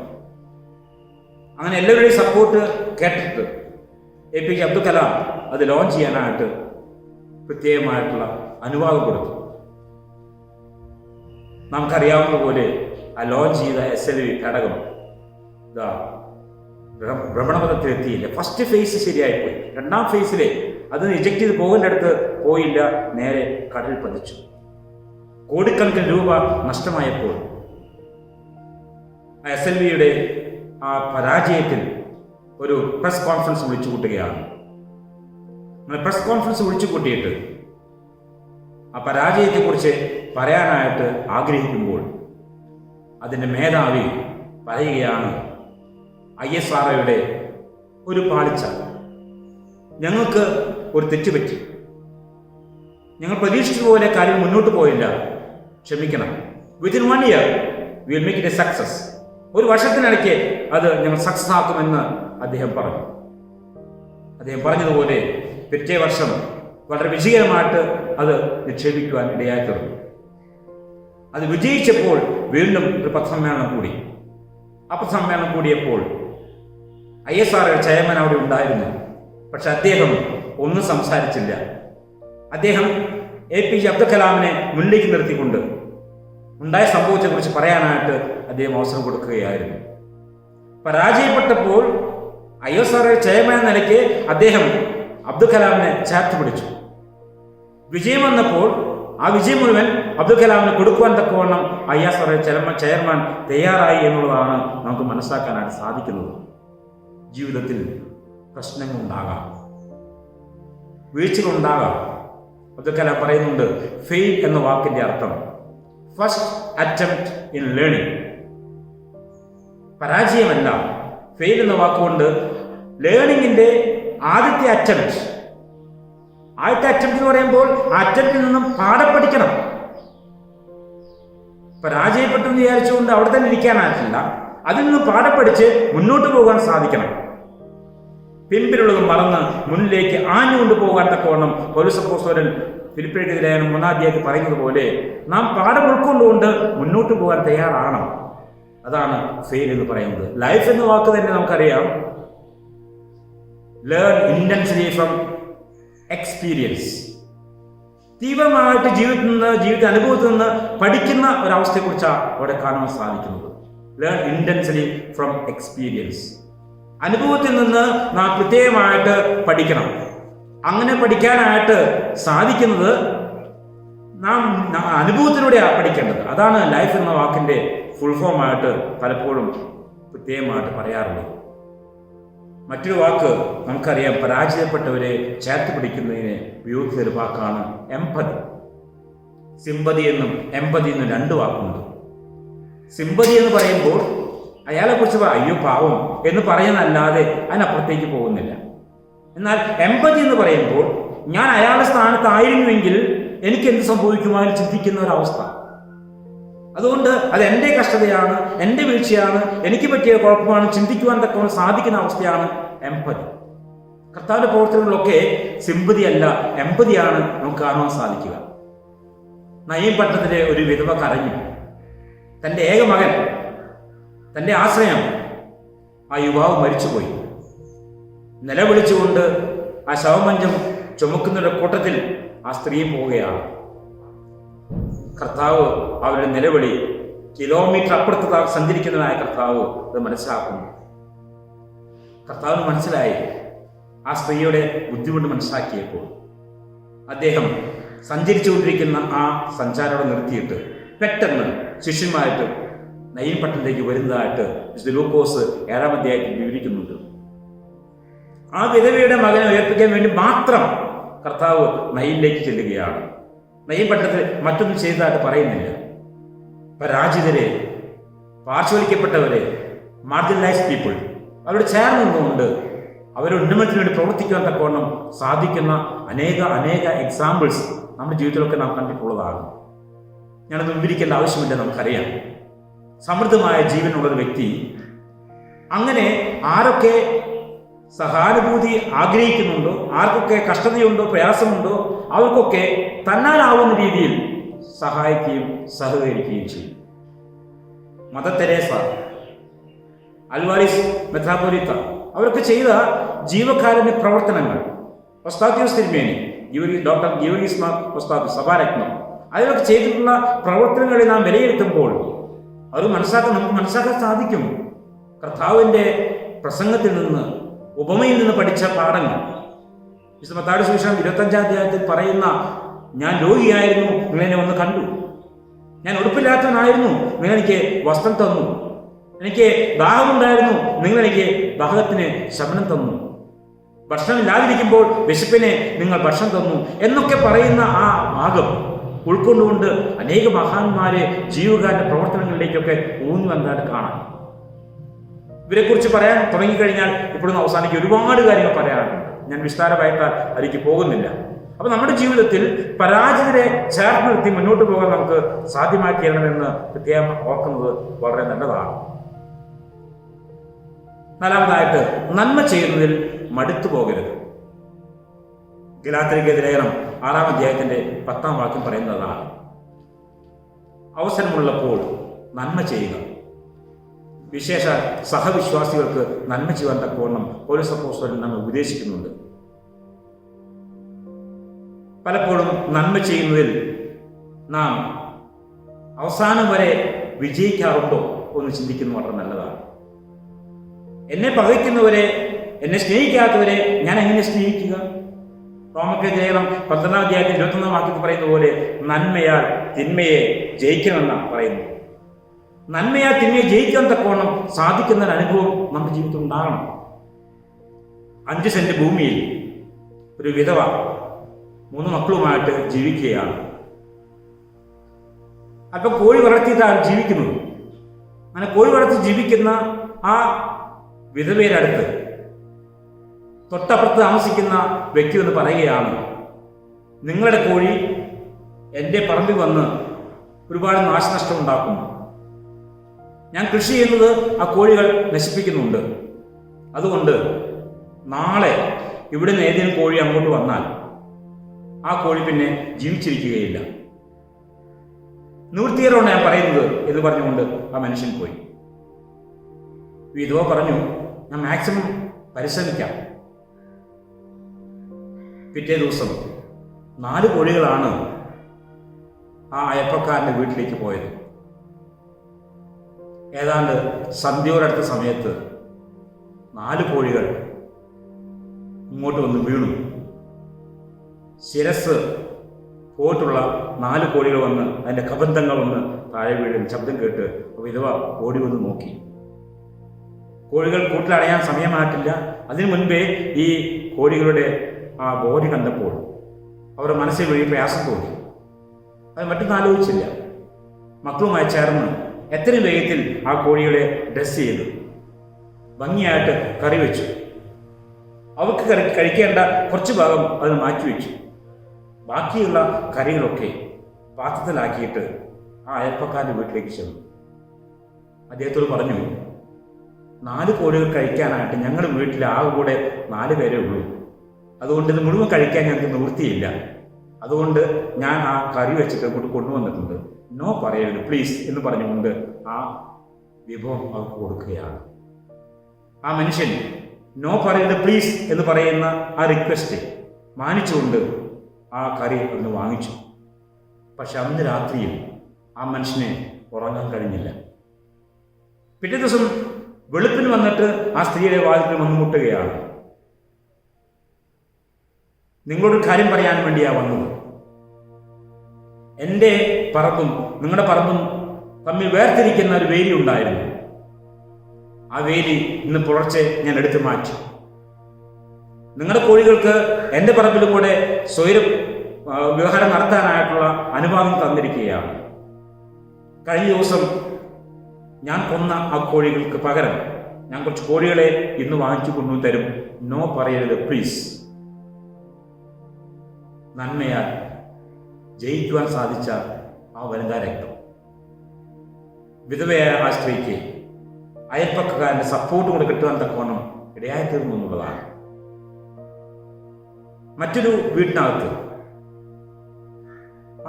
അങ്ങനെ എല്ലാവരുടെയും സപ്പോർട്ട് കേട്ടിട്ട് APJ അബ്ദുൽ കലാം അത് ലോഞ്ച് ചെയ്യാനായിട്ട് പ്രത്യേകമായിട്ടുള്ള അനുവാദം കൊടുത്തു. നമുക്കറിയാവുന്ന പോലെ ആ ലോഞ്ച് ചെയ്ത SLV ഘടകം ഭ്രമണപഥത്തിലെത്തിയില്ല. First phase ശരിയായിപ്പോയി. 2ാം ഫേസിലെ അത് റിജക്ട് ചെയ്ത് പോകേണ്ടടുത്ത് പോയില്ല, നേരെ കടലിൽ പതിച്ചു. കോടിക്കണക്കിന് രൂപ നഷ്ടമായപ്പോൾ SLVയുടെ ആ പരാജയത്തിൽ ഒരു പ്രസ് കോൺഫറൻസ് വിളിച്ചു കൂട്ടുകയാണ്. പ്രസ് കോൺഫറൻസ് വിളിച്ചു കൂട്ടിയിട്ട് ആ പരാജയത്തെക്കുറിച്ച് പറയാനായിട്ട് ആഗ്രഹിക്കുമ്പോൾ അതിൻ്റെ മേധാവി പറയുകയാണ്, ISROയുടെ ഒരു പാളിച്ച, ഞങ്ങൾക്ക് ഒരു തെറ്റുപറ്റി, ഞങ്ങൾ പ്രതീക്ഷിച്ചതുപോലെ കാര്യം മുന്നോട്ട് പോയില്ല, ക്ഷമിക്കണം. Within 1 year we will make it a success. ഒരു വർഷത്തിനിടയ്ക്ക് അത് ഞങ്ങൾ സക്സസ് ആക്കുമെന്ന് അദ്ദേഹം പറഞ്ഞു. അദ്ദേഹം പറഞ്ഞതുപോലെ പിറ്റേ വർഷം വളരെ വിജയകരമായിട്ട് അത് നിക്ഷേപിക്കുവാൻ ഇടയായി തീർന്നു. അത് വിജയിച്ചപ്പോൾ വീണ്ടും ഒരു പത്രസമ്മേളനം കൂടി. ആ പത്രസമ്മേളനം കൂടിയപ്പോൾ ISRO ചെയർമാൻ അവിടെ ഉണ്ടായിരുന്നു. പക്ഷെ അദ്ദേഹം ഒന്നും സംസാരിച്ചില്ല. അദ്ദേഹം APJ അബ്ദുൽ കലാമിനെ മുന്നിലേക്ക് നിർത്തിക്കൊണ്ട് ഉണ്ടായ സംഭവത്തെക്കുറിച്ച് പറയാനായിട്ട് അദ്ദേഹം അവസരം കൊടുക്കുകയായിരുന്നു. പരാജയപ്പെട്ടപ്പോൾ ISRO ചെയർമാൻ എന്ന നിലയ്ക്ക് അദ്ദേഹം അബ്ദുൽ കലാമിനെ ചേർത്ത് പിടിച്ചു. വിജയം വന്നപ്പോൾ ആ വിജയം മുഴുവൻ അബ്ദുൽ കലാമിന് കൊടുക്കുവാൻ തക്കവണ്ണം ISRO ചെയർമാൻ തയ്യാറായി എന്നുള്ളതാണ് നമുക്ക് മനസ്സിലാക്കാനായിട്ട് സാധിക്കുന്നത്. ജീവിതത്തിൽ പ്രശ്നങ്ങളുണ്ടാകാം, വീഴ്ചകളുണ്ടാകാം. അബ്ദുൽ കലാം പറയുന്നുണ്ട്, ഫെയിൽ എന്ന വാക്കിന്റെ അർത്ഥം ഫസ്റ്റ് അറ്റംപ്റ്റ് ഇൻ ലേണിംഗ്. പരാജയമല്ല, ഫെയിൽ എന്ന വാക്കുകൊണ്ട് ലേണിംഗിന്റെ ആദ്യത്തെ അറ്റംപ്റ്റ് എന്ന് പറയുമ്പോൾ ആ അറ്റംപ്റ്റിൽ നിന്നും പാഠം പഠിക്കണം. പരാജയപ്പെട്ടു എന്ന് വിചാരിച്ചുകൊണ്ട് അവിടെ തന്നെ ഇരിക്കാനായിട്ടില്ല, അതിൽ നിന്നും പാഠം പഠിച്ച് മുന്നോട്ട് പോകാൻ സാധിക്കണം. പിൻപിലുള്ളത് മറന്ന് മുന്നിലേക്ക് ആഞ്ഞുകൊണ്ട് പോകാൻ തക്കവണ്ണം പൗലോസ് അപ്പോസ്തലൻ ഫിലിപ്പിയർക്കെതിരെ 3-ാം അധ്യായത്തിൽ പറയുന്നത് പോലെ നാം പാഠം ഉൾക്കൊണ്ടുകൊണ്ട് മുന്നോട്ട് പോകാൻ തയ്യാറാണ്. അതാണ് ഫെയിൽ എന്ന് പറയുന്നത്. ലൈഫ് എന്ന വാക്ക് തന്നെ നമുക്കറിയാം, ലേൺ ഇന്റൻസ്ലി ഫ്രം എക്സ്പീരിയൻസ്. തീവ്രമായിട്ട് ജീവിത അനുഭവത്തിൽ നിന്ന് പഠിക്കുന്ന ഒരവസ്ഥയെക്കുറിച്ചാണ് അവിടെ കാണാൻ സാധിക്കുന്നത്. Learn intensely from experience. അനുഭവത്തിൽ നിന്ന് നാം പ്രത്യേകമായിട്ട് പഠിക്കണം. അങ്ങനെ പഠിക്കാനായിട്ട് സാധിക്കുന്നത് നാം അനുഭവത്തിലൂടെയാണ് പഠിക്കേണ്ടത്. അതാണ് ലൈഫ് എന്ന വാക്കിന്റെ ഫുൾ ഫോമായിട്ട് പലപ്പോഴും പ്രത്യേകമായിട്ട് പറയാറുള്ളത്. മറ്റൊരു വാക്ക് നമുക്കറിയാം, പരാജയപ്പെട്ടവരെ ചേർത്ത് പിടിക്കുന്നതിന് ഉപയോഗിച്ച ഒരു വാക്കാണ് എംപതി. സിമ്പതി എന്നും എംപതി എന്നും 2 വാക്കുണ്ട്. സിമ്പതി എന്ന് പറയുമ്പോൾ അയാളെ കുറിച്ച് അയ്യോ പാവം എന്ന് പറയുന്നതല്ലാതെ അതിനപ്പുറത്തേക്ക് പോകുന്നില്ല. എന്നാൽ എംപതി എന്ന് പറയുമ്പോൾ ഞാൻ അയാളുടെ സ്ഥാനത്തായിരുന്നുവെങ്കിൽ എനിക്ക് എന്ത് സംഭവിക്കുമെന്ന് ചിന്തിക്കുന്ന ഒരവസ്ഥ. അതുകൊണ്ട് അത് എൻ്റെ കഷ്ടതയാണ്, എൻ്റെ വീഴ്ചയാണ്, എനിക്ക് പറ്റിയ കുഴപ്പമാണ് ചിന്തിക്കുവാൻ തക്കവണ്ണം സാധിക്കുന്ന അവസ്ഥയാണ് എംപതി. കർത്താവിന്റെ പ്രവർത്തനങ്ങളിലൊക്കെ സിമ്പതി അല്ല, എംപതിയാണ് നമുക്ക് കാണുവാൻ സാധിക്കുക. നയീം പട്ടണത്തിലെ ഒരു വിധവ കരഞ്ഞു. തൻ്റെ ഏക മകൻ, തൻ്റെ ആശ്രയം, ആ യുവാവ് മരിച്ചുപോയി. നിലവിളിച്ചുകൊണ്ട് ആ ശവമഞ്ചം ചുമക്കുന്നവരുടെ കൂട്ടത്തിൽ ആ സ്ത്രീ പോവുകയാണ്. കർത്താവ് അവരുടെ നിലവിളി കിലോമീറ്റർ അപ്പുറത്ത് സഞ്ചരിക്കുന്നതായ കർത്താവ് അത് മനസ്സിലാക്കുന്നു. കർത്താവിന് മനസ്സിലായി. ആ സ്ത്രീയുടെ ബുദ്ധിമുട്ട് മനസ്സിലാക്കിയപ്പോൾ അദ്ദേഹം സഞ്ചരിച്ചുകൊണ്ടിരിക്കുന്ന ആ സഞ്ചാരം നിർത്തിയിട്ട് പെട്ടെന്ന് ശിഷ്യന്മാരായിട്ട് നയീൻ പട്ടണത്തിലേക്ക് വരുന്നതായിട്ട് വിശുദ്ധ ലൂക്കോസ് 7-ാം അധ്യായത്തിൽ വിവരിക്കുന്നുണ്ട്. ആ വിധവയുടെ മകനെ ഉയർപ്പിക്കാൻ വേണ്ടി മാത്രം കർത്താവ് നയീനിലേക്ക് ചെല്ലുകയാണ്. നയീൻ പട്ടണത്തിൽ മറ്റൊന്നും ചെയ്തതായിട്ട് പറയുന്നില്ല. പരാജിതരെ, പാർശ്വവൽക്കപ്പെട്ടവരെ, മാർജിനലൈസ്ഡ് പീപ്പിൾ അവരോട് ചേർന്നുകൊണ്ട് അവരുടെ ഉന്നമനത്തിന് വേണ്ടി പ്രവർത്തിക്കാൻ തക്കവണ്ണം സാധിക്കുന്ന അനേക എക്സാമ്പിൾസ് നമ്മുടെ ജീവിതത്തിലൊക്കെ നാം കണ്ടിട്ടുള്ളതാണ്. ഞാനത് വിവരിക്കേണ്ട ആവശ്യമില്ല, നമുക്കറിയാം. സമൃദ്ധമായ ജീവനുള്ളൊരു വ്യക്തി അങ്ങനെ ആരൊക്കെ സഹാനുഭൂതി ആഗ്രഹിക്കുന്നുണ്ടോ, ആർക്കൊക്കെ കഷ്ടതയുണ്ടോ, പ്രയാസമുണ്ടോ, അവർക്കൊക്കെ തന്നാലാവുന്ന രീതിയിൽ സഹായിക്കുകയും സഹകരിക്കുകയും ചെയ്യും. മദർ തെരേസ, അൽവാരിസ് മെത്രാപ്പൊലീത്ത അവരൊക്കെ ചെയ്ത ജീവകാരുണ്യ പ്രവർത്തനങ്ങൾ, ഒസ്താത്യോസ് തിരുമേനി, ഡോക്ടർ ഗീവർഗീസ് മാർ ഒസ്താത്യോസ് സഭാരത്നം, അതിലൊക്കെ ചെയ്തിട്ടുള്ള പ്രവർത്തനങ്ങളെ നാം വിലയിരുത്തുമ്പോൾ അത് നമുക്ക് മനസ്സിലാക്കാൻ സാധിക്കും. കർത്താവിൻ്റെ പ്രസംഗത്തിൽ നിന്ന്, ഉപമയിൽ നിന്ന് പഠിച്ച പാഠങ്ങൾ. വിശുദ്ധ മത്തായിയുടെ സുവിശേഷം 25-ാം അധ്യായത്തിൽ പറയുന്ന, ഞാൻ രോഗിയായിരുന്നു, നിങ്ങളെന്നെ വന്ന് കണ്ടു. ഞാൻ ഉടുപ്പില്ലാത്തവനായിരുന്നു, നിങ്ങളെനിക്ക് വസ്ത്രം തന്നു. എനിക്ക് ദാഹമുണ്ടായിരുന്നു, നിങ്ങളെനിക്ക് ദാഹത്തിന് ശമനം തന്നു. ഭക്ഷണമില്ലാതിരിക്കുമ്പോൾ വിശപ്പിനെ നിങ്ങൾ ഭക്ഷണം തന്നു എന്നൊക്കെ പറയുന്ന ആ ഭാഗം ഉൾക്കൊണ്ടുകൊണ്ട് അനേക മഹാന്മാരെ ജീവകാരുടെ പ്രവർത്തനങ്ങളിലേക്കൊക്കെ ഊന്നി വന്നതായിട്ട് കാണാം. ഇവരെക്കുറിച്ച് പറയാൻ തുടങ്ങിക്കഴിഞ്ഞാൽ ഇപ്പോഴൊന്നും അവസാനിക്ക് ഒരുപാട് കാര്യങ്ങൾ പറയാനുണ്ട്. ഞാൻ വിസ്താരമായിട്ട് അതിലേക്ക് പോകുന്നില്ല. അപ്പൊ നമ്മുടെ ജീവിതത്തിൽ പരാജിതരെ ചേർത്ത് നിർത്തി മുന്നോട്ട് പോകാൻ നമുക്ക് സാധ്യമാക്കി തരണമെന്ന് പ്രത്യേകം ഓർക്കുന്നത് വളരെ നല്ലതാണ്. 4-ാമതായിട്ട്, നന്മ ചെയ്യുന്നതിൽ മടുത്തു പോകരുത്. ഗലാത്യർക്കെതിരെ ലേഖനം 6-ാം അധ്യായത്തിന്റെ 10-ാം വാക്യം പറയുന്നതാണ്, അവസരമുള്ളപ്പോൾ നന്മ ചെയ്യുക. വിശേഷ സഹവിശ്വാസികൾക്ക് നന്മ ചെയ്യാൻ തക്കവണ്ണം പൗലോസ് അപ്പോസ്തലൻ നമ്മെ ഉപദേശിക്കുന്നുണ്ട്. പലപ്പോഴും നന്മ ചെയ്യുന്നതിൽ നാം അവസാനം വരെ വിജയിക്കാറുണ്ടോ എന്ന് ചിന്തിക്കുന്നത് വളരെ നല്ലതാണ്. എന്നെ പകയ്ക്കുന്നവരെ, എന്നെ സ്നേഹിക്കാത്തവരെ ഞാൻ എങ്ങനെ സ്നേഹിക്കുക? റോമക്കെതിരെ ലേഖനം 12-ാം അധ്യായത്തിൽ 21-ാം വാക്യത്തിൽ പറയുന്ന പോലെ നന്മയാൽ തിന്മയെ ജയിക്കണമെന്നാണ് പറയുന്നത്. നന്മയാൽ തിന്മയെ ജയിക്കാൻ തക്കവണ്ണം സാധിക്കുന്ന ഒരു അനുഭവം നമ്മുടെ ജീവിതത്തിൽ ഉണ്ടാകണം. 5 സെന്റ് ഭൂമിയിൽ ഒരു വിധവ 3 മക്കളുമായിട്ട് ജീവിക്കുകയാണ്. അല്പം കോഴി വളർത്തിയിട്ടാണ് ജീവിക്കുന്നത്. അങ്ങനെ കോഴി വളർത്തി ജീവിക്കുന്ന ആ വിധവയുടെ അടുത്ത് തൊട്ടപ്പുറത്ത് താമസിക്കുന്ന വ്യക്തി എന്ന് പറയുകയാണ്, നിങ്ങളുടെ കോഴി എൻ്റെ പറമ്പിൽ വന്ന് ഒരുപാട് നാശനഷ്ടം ഉണ്ടാക്കുന്നു. ഞാൻ കൃഷി ചെയ്യുന്നത് ആ കോഴികൾ നശിപ്പിക്കുന്നുണ്ട്. അതുകൊണ്ട് നാളെ ഇവിടെ നിന്ന് ഏതെങ്കിലും കോഴി അങ്ങോട്ട് വന്നാൽ ആ കോഴി പിന്നെ ജീവിച്ചിരിക്കുകയില്ല. നിവൃത്തികരമാണ് ഞാൻ പറയുന്നത് എന്ന് പറഞ്ഞുകൊണ്ട് ആ മനുഷ്യൻ പോയി. വിധവ പറഞ്ഞു, ഞാൻ മാക്സിമം പരിശ്രമിക്കാം. പിറ്റേ ദിവസം 4 കോഴികളാണ് ആ അയൽപ്പക്കാരൻ്റെ വീട്ടിലേക്ക് പോയത്. ഏതാണ്ട് സന്ധ്യയോടടുത്ത സമയത്ത് 4 കോഴികൾ ഇങ്ങോട്ട് വന്ന് വീണു. ശിരസ് പോയിട്ടുള്ള 4 കോഴികൾ വന്ന് അതിൻ്റെ കബന്ധങ്ങൾ വന്ന് താഴെ വീഴും ശബ്ദം കേട്ട് വിധവ ഓടി വന്ന് നോക്കി. കോഴികൾ കൂട്ടിലടയാൻ സമയമായിട്ടില്ല. അതിനു മുൻപേ ഈ കോഴികളുടെ ആ ബോഡി കണ്ടപ്പോൾ അവരുടെ മനസ്സിൽ വലിയ പ്രയാസം തോന്നി. അത് മറ്റൊന്നും ആലോചിച്ചില്ല. മക്കളുമായി ചേർന്ന് എത്രയും വേഗത്തിൽ ആ കോഴികളെ ഡ്രസ് ചെയ്തു ഭംഗിയായിട്ട് കറി വെച്ചു. അവർക്ക് കഴിക്കേണ്ട കുറച്ച് ഭാഗം അത് മാറ്റിവെച്ചു. ബാക്കിയുള്ള കറികളൊക്കെ പാത്രത്തിലാക്കിയിട്ട് ആ അയൽപ്പക്കാരൻ്റെ വീട്ടിലേക്ക് ചെന്നു. അദ്ദേഹത്തോട് പറഞ്ഞു, 4 കോഴികൾ കഴിക്കാനായിട്ട് ഞങ്ങളുടെ വീട്ടിൽ ആകെ കൂടെ 4 പേരേ ഉള്ളൂ. അതുകൊണ്ട് ഇത് മുഴുവൻ കഴിക്കാൻ ഞങ്ങൾക്ക് നിവൃത്തിയില്ല. അതുകൊണ്ട് ഞാൻ ആ കറി വെച്ചിട്ട് ഇങ്ങോട്ട് കൊണ്ടുവന്നിട്ടുണ്ട്. നോ പറയരുത് പ്ലീസ് എന്ന് പറഞ്ഞുകൊണ്ട് ആ വിഭവം അവർക്ക് കൊടുക്കുകയാണ്. ആ മനുഷ്യൻ നോ പറയരുത് പ്ലീസ് എന്ന് പറയുന്ന ആ റിക്വസ്റ്റ് മാനിച്ചുകൊണ്ട് ആ കറി ഒന്ന് വാങ്ങിച്ചു. പക്ഷെ അന്ന് രാത്രിയിൽ ആ മനുഷ്യനെ ഉറങ്ങാൻ കഴിഞ്ഞില്ല. പിറ്റേ ദിവസം വെളുപ്പിന് വന്നിട്ട് ആ സ്ത്രീയുടെ വാതിൽ വന്ന് മുട്ടുകയാണ്. നിങ്ങളോട് കാര്യം പറയാൻ വേണ്ടിയാണ് വന്നത്. എൻ്റെ പറമ്പും നിങ്ങളുടെ പറമ്പും തമ്മിൽ വേർതിരിക്കുന്ന ഒരു വേലി ഉണ്ടായിരുന്നു. ആ വേലി ഇന്ന് പുലർച്ചെ ഞാൻ എടുത്തു മാറ്റി. നിങ്ങളുടെ കോഴികൾക്ക് എൻ്റെ പറമ്പിലും കൂടെ സ്വയം വ്യവഹാരം നടത്താനായിട്ടുള്ള അനുവാദം തന്നിരിക്കുകയാണ്. കഴിഞ്ഞ ദിവസം ഞാൻ കൊന്ന ആ കോഴികൾക്ക് പകരം ഞാൻ കുറച്ച് കോഴികളെ ഇന്ന് വാങ്ങിച്ചു കൊണ്ടു തരും. നോ പറയരുത് പ്ലീസ്. നന്മയാൽ ജയിക്കുവാൻ സാധിച്ച ആ വനിതാ രക്തം വിധവയായ ആ സ്ത്രീക്ക് അയൽപ്പക്കാരൻ്റെ സപ്പോർട്ട് കൂടെ കിട്ടുവാൻ തക്കവണ്ണം ഇടയായി തീർന്നു എന്നുള്ളതാണ്. മറ്റൊരു വീട്ടിനകത്ത്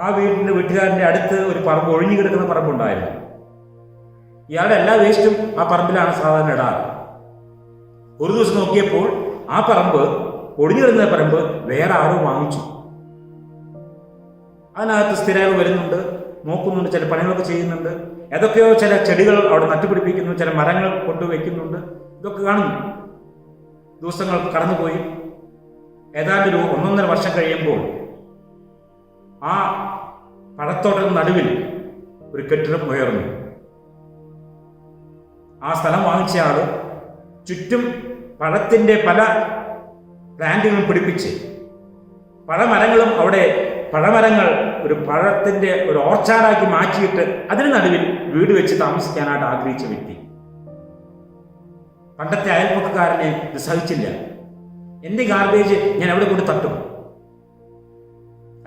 ആ വീട്ടുകാരൻ്റെ അടുത്ത് ഒരു പറമ്പ്, ഒഴിഞ്ഞു കിടക്കുന്ന പറമ്പുണ്ടായിരുന്നു. ഇയാളുടെ എല്ലാ വേസ്റ്റും ആ പറമ്പിലാണ് സാധാരണ ഇടാറ്. ഒരു ദിവസം നോക്കിയപ്പോൾ ആ പറമ്പ്, ഒഴിഞ്ഞു കിടന്ന പറമ്പ് വേറെ ആരോ വാങ്ങിച്ചു. അതിനകത്ത് സ്ഥിരമായി വരുന്നുണ്ട്, നോക്കുന്നുണ്ട്, ചില പണികളൊക്കെ ചെയ്യുന്നുണ്ട്. ഏതൊക്കെയോ ചില ചെടികൾ അവിടെ നട്ടുപിടിപ്പിക്കുന്നു, ചില മരങ്ങൾ കൊണ്ടുവയ്ക്കുന്നുണ്ട്. ഇതൊക്കെ കാണുന്നു. ദിവസങ്ങൾ കടന്നുപോയി. ഏതാണ്ട് ഒരു 1.5 വർഷം കഴിയുമ്പോൾ ആ പഴത്തോട്ടത്തിന് നടുവിൽ ഒരു കെട്ടിടം ഉയർന്നു. ആ സ്ഥലം വാങ്ങിച്ച ആള് ചുറ്റും പഴത്തിൻ്റെ പല പ്ലാന്റുകളും പിടിപ്പിച്ച് പഴമരങ്ങളും അവിടെ പഴമരങ്ങൾ ഒരു പഴത്തിൻ്റെ ഒരു ഓർച്ചാർഡാക്കി മാറ്റിയിട്ട് അതിന് നടുവിൽ വീട് വെച്ച് താമസിക്കാനായിട്ട് ആഗ്രഹിച്ച വ്യക്തി. പണ്ടത്തെ അയൽപ്പക്കാരനെ ഇത് സഹിച്ചില്ല. എൻ്റെ ഗാർബേജ് ഞാൻ എവിടെ കൊണ്ട് തട്ടും?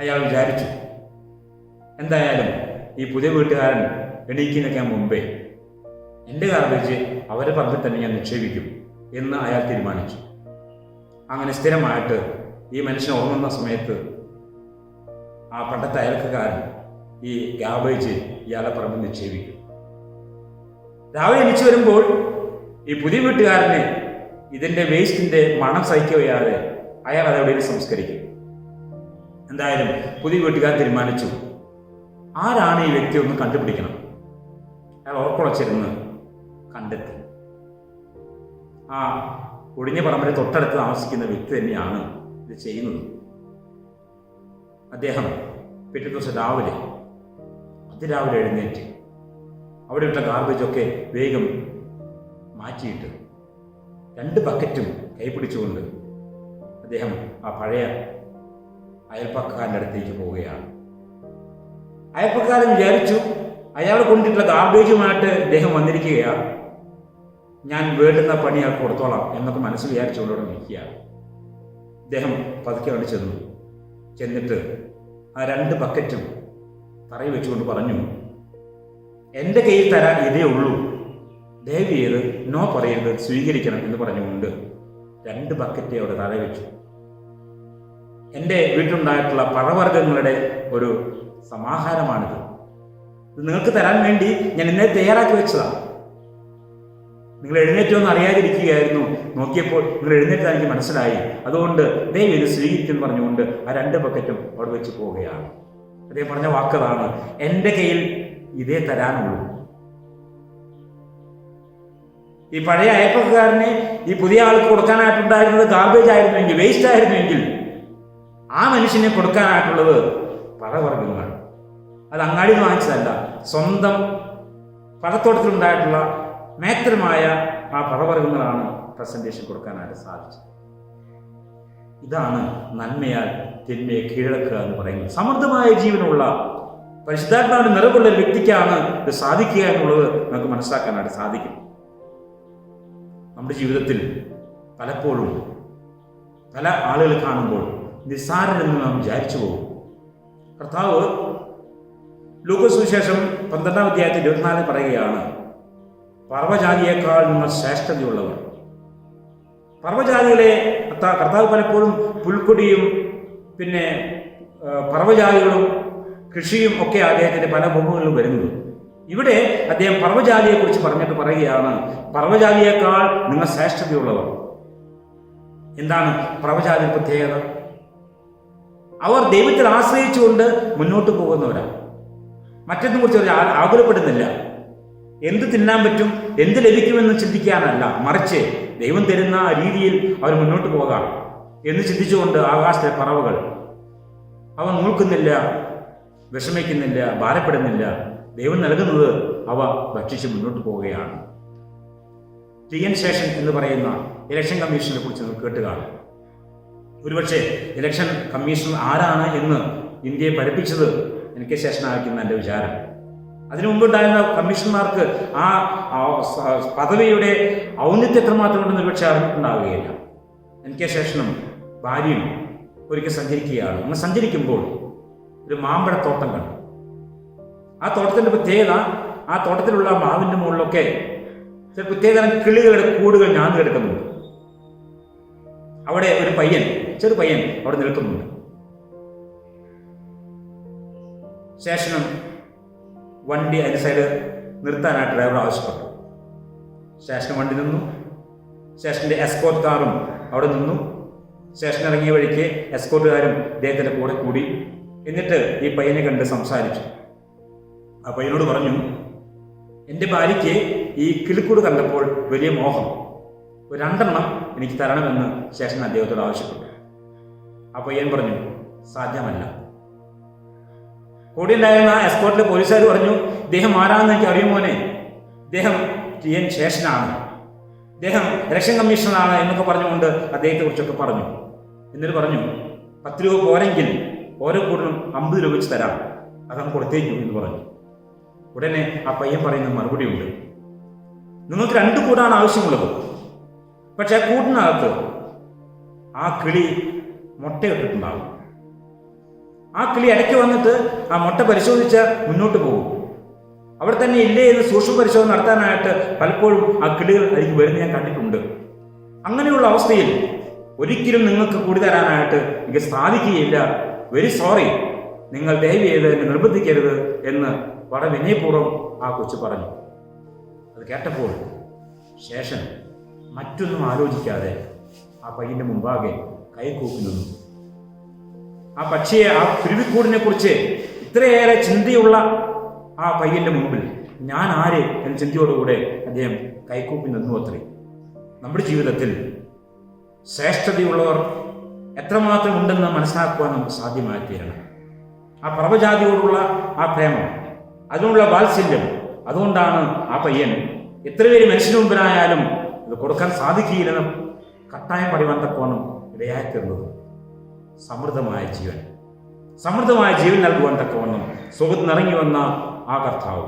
അയാൾ വിചാരിച്ചു, എന്തായാലും ഈ പുതിയ വീട്ടുകാരൻ എണീക്കുന്നൊക്കെ മുമ്പേ എൻ്റെ ഗാർബേജ് അവരെ പറമ്പിൽ തന്നെ ഞാൻ നിക്ഷേപിക്കും എന്ന് അയാൾ തീരുമാനിച്ചു. അങ്ങനെ സ്ഥിരമായിട്ട് ഈ മനുഷ്യൻ ഉറങ്ങുന്ന സമയത്ത് ആ പണ്ടത്തെ അയൽക്കാരൻ ഈ ഗാർബേജ് ഇയാളെ പറമ്പിൽ നിക്ഷേപിക്കും. രാവിലെ എണീച്ചു വരുമ്പോൾ ഈ പുതിയ വീട്ടുകാരനെ ഇതിൻ്റെ വേസ്റ്റിൻ്റെ മണം സഹിക്കവയ്യാതെ അയാൾ അതെവിടെയും സംസ്കരിക്കും. എന്തായാലും പുതിയ വീട്ടുകാരൻ തീരുമാനിച്ചു, ആരാണ് ഈ വ്യക്തി ഒന്ന് കണ്ടുപിടിക്കണം. അയാൾ ഓർക്കുളച്ചിരുന്ന് കണ്ടെത്തി. ആ ഒഴിഞ്ഞ പറമ്പിന് തൊട്ടടുത്ത് താമസിക്കുന്ന വ്യക്തി തന്നെയാണ് ഇത് ചെയ്യുന്നത്. അദ്ദേഹം പിറ്റേ ദിവസം അതിരാവിലെ എഴുന്നേറ്റ് അവിടെ ഇട്ട ഗാർബേജൊക്കെ വേഗം മാറ്റിയിട്ട് 2 ബക്കറ്റും കൈപിടിച്ചുകൊണ്ട് അദ്ദേഹം ആ പഴയ അയൽപ്പക്കാരൻ്റെ അടുത്തേക്ക് പോവുകയാണ്. അയൽപ്പക്കാരൻ വിചാരിച്ചു, അയാൾ കൊണ്ടിട്ടുള്ള ഗാർബേജുമായിട്ട് അദ്ദേഹം വന്നിരിക്കുകയാണ്, ഞാൻ വേണ്ടുന്ന പണി അയാൾക്ക് കൊടുത്തോളാം എന്നൊക്കെ മനസ്സിൽ വിചാരിച്ചുകൊണ്ടോടെ നിൽക്കുകയാണ്. അദ്ദേഹം പതുക്കെ അവിടെ ചെന്നിട്ട് ആ 2 ബക്കറ്റും തറയിൽ വെച്ചുകൊണ്ട് പറഞ്ഞു, എൻ്റെ കയ്യിൽ തരാൻ ഇതേ ഉള്ളൂ, ദയവ് ചെയ്ത് നോ പറയരുത്, സ്വീകരിക്കണം എന്ന് പറഞ്ഞുകൊണ്ട് 2 ബക്കറ്റ് അവിടെ തറയിൽ വെച്ചു. എൻ്റെ വീട്ടിലുണ്ടായിട്ടുള്ള പഴവർഗ്ഗങ്ങളുടെ ഒരു സമാഹാരമാണിത്. ഇത് നിങ്ങൾക്ക് തരാൻ വേണ്ടി ഞാൻ ഇന്നലെ തയ്യാറാക്കി വെച്ചതാണ്. നിങ്ങൾ എഴുന്നേറ്റൊന്നും അറിയാതിരിക്കുകയായിരുന്നു. നോക്കിയപ്പോൾ നിങ്ങൾ എഴുന്നേറ്റ് എനിക്ക് മനസ്സിലായി. അതുകൊണ്ട് ദയവ് ഇത് സ്വീകരിക്കും പറഞ്ഞുകൊണ്ട് ആ 2 ബക്കറ്റും അവിടെ വെച്ച് പോവുകയാണ്. അദ്ദേഹം പറഞ്ഞ വാക്കതാണ്, എൻ്റെ കയ്യിൽ ഇതേ തരാനുള്ളൂ. ഈ പഴയ അയൽപ്പക്കാരനെ ഈ പുതിയ ആൾക്ക് കൊടുക്കാനായിട്ടുണ്ടായിരുന്നത് ഗാർബേജ് ആയിരുന്നുവെങ്കിൽ, വേസ്റ്റ് ആയിരുന്നുവെങ്കിൽ, ആ മനുഷ്യനെ കൊടുക്കാനായിട്ടുള്ളത് പഴവർഗ്ഗങ്ങൾ. അത് അങ്ങാടിയിൽ വാങ്ങിച്ചതല്ല, സ്വന്തം പഴത്തോട്ടത്തിലുണ്ടായിട്ടുള്ള മേത്രമായ ആ പഴവർഗ്ഗങ്ങളാണ് പ്രസന്റേഷൻ കൊടുക്കാനായിട്ട് സാധിച്ചത്. ഇതാണ് നന്മയാൽ തിന്മയെ കീഴടക്കുക എന്ന് പറയുന്നത്. സമൃദ്ധമായ ജീവനുള്ള പരിശുദ്ധാത്മാവിന്റെ നിറവുള്ള ഒരു വ്യക്തിക്കാണ് ഇത് സാധിക്കുക എന്നുള്ളത് നമുക്ക് മനസ്സിലാക്കാനായിട്ട് സാധിക്കും. നമ്മുടെ ജീവിതത്തിൽ പലപ്പോഴും പല ആളുകൾ കാണുമ്പോൾ നിസ്സാരരെന്ന് നാം വിചാരിച്ചു പോകും. കർത്താവ് ലൂക്കോസ് സുവിശേഷം 12-ാം അധ്യായത്തിൽ 24 പറയുകയാണ്, പർവ്വജാതിയേക്കാൾ നിങ്ങൾ ശ്രേഷ്ഠതയുള്ളവർ. പർവ്വജാതികളെ കർത്താവ് പലപ്പോഴും പുൽക്കൊടിയും പിന്നെ പർവ്വജാതികളും കൃഷിയും ഒക്കെ അദ്ദേഹത്തിൻ്റെ പല ഭൂമികളിലും വരുന്നത്. ഇവിടെ അദ്ദേഹം പർവ്വജാതിയെക്കുറിച്ച് പറഞ്ഞിട്ട് പറയുകയാണ്, പർവ്വജാതിയേക്കാൾ നിങ്ങൾ ശ്രേഷ്ഠതയുള്ളവർ. എന്താണ് പർവ്വജാതി പ്രത്യേകത? അവർ ദൈവത്തിൽ ആശ്രയിച്ചുകൊണ്ട് മുന്നോട്ട് പോകുന്നവരാണ്. മറ്റൊന്നും കുറിച്ച് അവർ ആകുലപ്പെടുന്നില്ല. എന്ത് തിന്നാൻ പറ്റും, എന്ത് ലഭിക്കുമെന്ന് ചിന്തിക്കാനല്ല, മറിച്ച് ദൈവം തരുന്ന രീതിയിൽ അവർ മുന്നോട്ട് പോകാം എന്ന് ചിന്തിച്ചുകൊണ്ട് ആകാശത്തെ പറവകൾ അവ നോക്കുന്നില്ല, വിഷമിക്കുന്നില്ല, ഭാരപ്പെടുന്നില്ല. ദൈവം നൽകുന്നത് അവ ഭക്ഷിച്ച് മുന്നോട്ട് പോവുകയാണ്. TN ശേഷൻ എന്ന് പറയുന്ന ഇലക്ഷൻ കമ്മീഷനെ കുറിച്ച് നിങ്ങൾ കേട്ട് കാണും. ഒരുപക്ഷെ ഇലക്ഷൻ കമ്മീഷൻ ആരാണ് എന്ന് ഇന്ത്യയെ പഠിപ്പിച്ചത് NK ശേഷനായിരിക്കുന്ന എൻ്റെ വിചാരം. അതിനു മുമ്പുണ്ടായിരുന്ന കമ്മീഷന്മാർക്ക് ആ പദവിയുടെ ഔന്നത്യം എത്രമാത്രം ഉണ്ടെന്ന് ഒരുപക്ഷെ അറിഞ്ഞിട്ടുണ്ടാവുകയില്ല. NK ശേഷനും ഭാര്യയും ഒരിക്കൽ സഞ്ചരിക്കുകയാണ്. അങ്ങനെ സഞ്ചരിക്കുമ്പോൾ ഒരു മാമ്പഴത്തോട്ടം കണ്ടു. ആ തോട്ടത്തിൻ്റെ പ്രത്യേകത, ആ തോട്ടത്തിലുള്ള മാവിൻ്റെ മുകളിലൊക്കെ ചില പ്രത്യേകതരം കിളികളുടെ കൂടുകൾ ഞാന്ന് കിടക്കുന്നുണ്ട്. അവിടെ ഒരു ചെറു പയ്യൻ അവിടെ നിൽക്കുന്നുണ്ട്. ശേഷനും വണ്ടി അതിൻ്റെ സൈഡ് നിർത്താനായിട്ട് ഡ്രൈവർ ആവശ്യപ്പെട്ടു. ശേഷൻ വണ്ടി നിന്നു. ശേഷൻ്റെ എസ്കോർട്ട് കാറും അവിടെ നിന്നു. ശേഷൻ ഇറങ്ങിയ വഴിക്ക് എസ്കോർട്ടുകാരും ഇദ്ദേഹത്തിൻ്റെ കൂടെ കൂടി. എന്നിട്ട് ഈ പയ്യനെ കണ്ട് സംസാരിച്ചു. ആ പയ്യനോട് പറഞ്ഞു, എൻ്റെ ഭാര്യയ്ക്ക് ഈ കിളിക്കൂട് കണ്ടപ്പോൾ വലിയ മോഹം, ഒരു 2 എനിക്ക് തരണമെന്ന് ശേഷൻ അദ്ദേഹത്തോട് ആവശ്യപ്പെട്ടു. ആ പയ്യൻ പറഞ്ഞു, സാധ്യമല്ല. കൂടെ ഉണ്ടായിരുന്ന എസ്കോർട്ടിലെ പോലീസുകാർ പറഞ്ഞു, ഇദ്ദേഹം ആരാണെന്ന് എനിക്ക് അറിയുമോനെ, ഇദ്ദേഹം TN ശേഷനാണ്, ഇദ്ദേഹം ഇലക്ഷൻ കമ്മീഷണറാണ് എന്നൊക്കെ പറഞ്ഞുകൊണ്ട് അദ്ദേഹത്തെ കുറിച്ചൊക്കെ പറഞ്ഞു. എന്നിട്ട് പറഞ്ഞു, 10 രൂപ പോരെങ്കിൽ ഓരോ കൂടിനും 50 രൂപ വെച്ച് തരാം, അതങ്ങ് കൊടുത്തേക്കൂ എന്ന് പറഞ്ഞു. ഉടനെ ആ പയ്യൻ പറയുന്ന മറുപടി ഉണ്ട്, നിങ്ങൾക്ക് 2 കൂടാണ് ആവശ്യമുള്ളത്, പക്ഷെ ആ കൂട്ടിനകത്ത് ആ കിളി മുട്ടയിട്ടിട്ടുണ്ടാകും. ആ കിളി ഇടയ്ക്ക് വന്നിട്ട് ആ മുട്ട പരിശോധിച്ച് മുന്നോട്ട് പോകും. അവിടെ തന്നെ ഇല്ലേ എന്ന് സൂക്ഷ്മ പരിശോധന നടത്താനായിട്ട് പലപ്പോഴും ആ കിളികൾ അതിലേക്ക് വരുന്ന ഞാൻ കണ്ടിട്ടുണ്ട്. അങ്ങനെയുള്ള അവസ്ഥയിൽ ഒരിക്കലും നിങ്ങൾക്ക് കൂടി തരാനായിട്ട് എനിക്ക് സാധിക്കുകയില്ല. വെരി സോറി, നിങ്ങൾ ദയവ് ചെയ്ത് എന്നെ നിർബന്ധിക്കരുത് എന്ന് വളരെ വിനയപൂർവ്വം ആ കൊച്ചു പറഞ്ഞു. അത് കേട്ടപ്പോൾ ശേഷൻ മറ്റൊന്നും ആലോചിക്കാതെ ആ പയ്യന്റെ മുമ്പാകെ കൈകൂപ്പി നിന്നു. ആ പക്ഷിയെ, ആ കുരുവിക്കൂടിനെ കുറിച്ച് ഇത്രയേറെ ചിന്തയുള്ള ആ പയ്യന്റെ മുമ്പിൽ ഞാൻ ആര് എന്ന ചിന്തയോടുകൂടെ അദ്ദേഹം കൈകൂപ്പി നിന്നു അത്രേ. നമ്മുടെ ജീവിതത്തിൽ ശ്രേഷ്ഠതയുള്ളവർ എത്രമാത്രം ഉണ്ടെന്ന് മനസ്സിലാക്കുവാൻ നമുക്ക് സാധ്യമായി തീരണം. ആ പ്രഭജാതിയോടുള്ള ആ പ്രേമം, അതിനുള്ള വാത്സല്യം, അതുകൊണ്ടാണ് ആ പയ്യൻ എത്ര പേര് മനുഷ്യന് മുമ്പിനായാലും ഇത് കൊടുക്കാൻ സാധിക്കില്ലെന്ന് കട്ടായം പറയുവാൻ തക്കവണ്ണം ഇടയായിത്തീർന്നത്. സമൃദ്ധമായ ജീവൻ നൽകുവാൻ തക്കവണ്ണം സുഖത്ത് നിറങ്ങി വന്ന ആ കർത്താവ്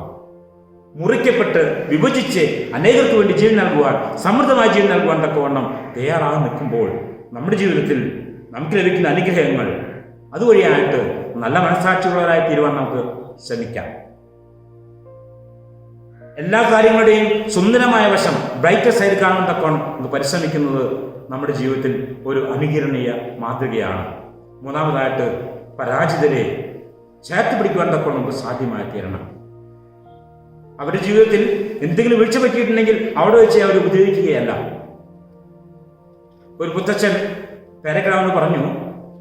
മുറിക്കപ്പെട്ട് വിഭജിച്ച് അനേകർക്ക് വേണ്ടി ജീവൻ നൽകുവാൻ, സമൃദ്ധമായ ജീവൻ നൽകുവാൻ തക്കവണ്ണം തയ്യാറായി നിൽക്കുമ്പോൾ നമ്മുടെ ജീവിതത്തിൽ നമുക്ക് ലഭിക്കുന്ന അനുഗ്രഹങ്ങൾ അതുവഴിയായിട്ട് നല്ല മനസ്സാക്ഷിയുള്ളവരായി തീരുവാൻ നമുക്ക് ശ്രമിക്കാം. എല്ലാ കാര്യങ്ങളുടെയും സുന്ദരമായ വശം, ബ്രൈറ്റർ സൈഡ് കാണാൻ തക്കവണ്ണം നമുക്ക് പരിശ്രമിക്കുന്നത് നമ്മുടെ ജീവിതത്തിൽ ഒരു അനുകരണീയ മാതൃകയാണ്. 3-ാമതായിട്ട് പരാജിതരെ ചേർത്ത് പിടിക്കുവാൻ തക്കവണ്ണം നമുക്ക് സാധ്യമായി തീരണം. അവരുടെ ജീവിതത്തിൽ എന്തെങ്കിലും വീഴ്ച പറ്റിയിട്ടുണ്ടെങ്കിൽ അവിടെ വെച്ച് അവർ ഉപദ്രവിക്കുകയല്ല. ഒരു പുത്തച്ഛൻ പേരക്കിടാവെന്ന് പറഞ്ഞു,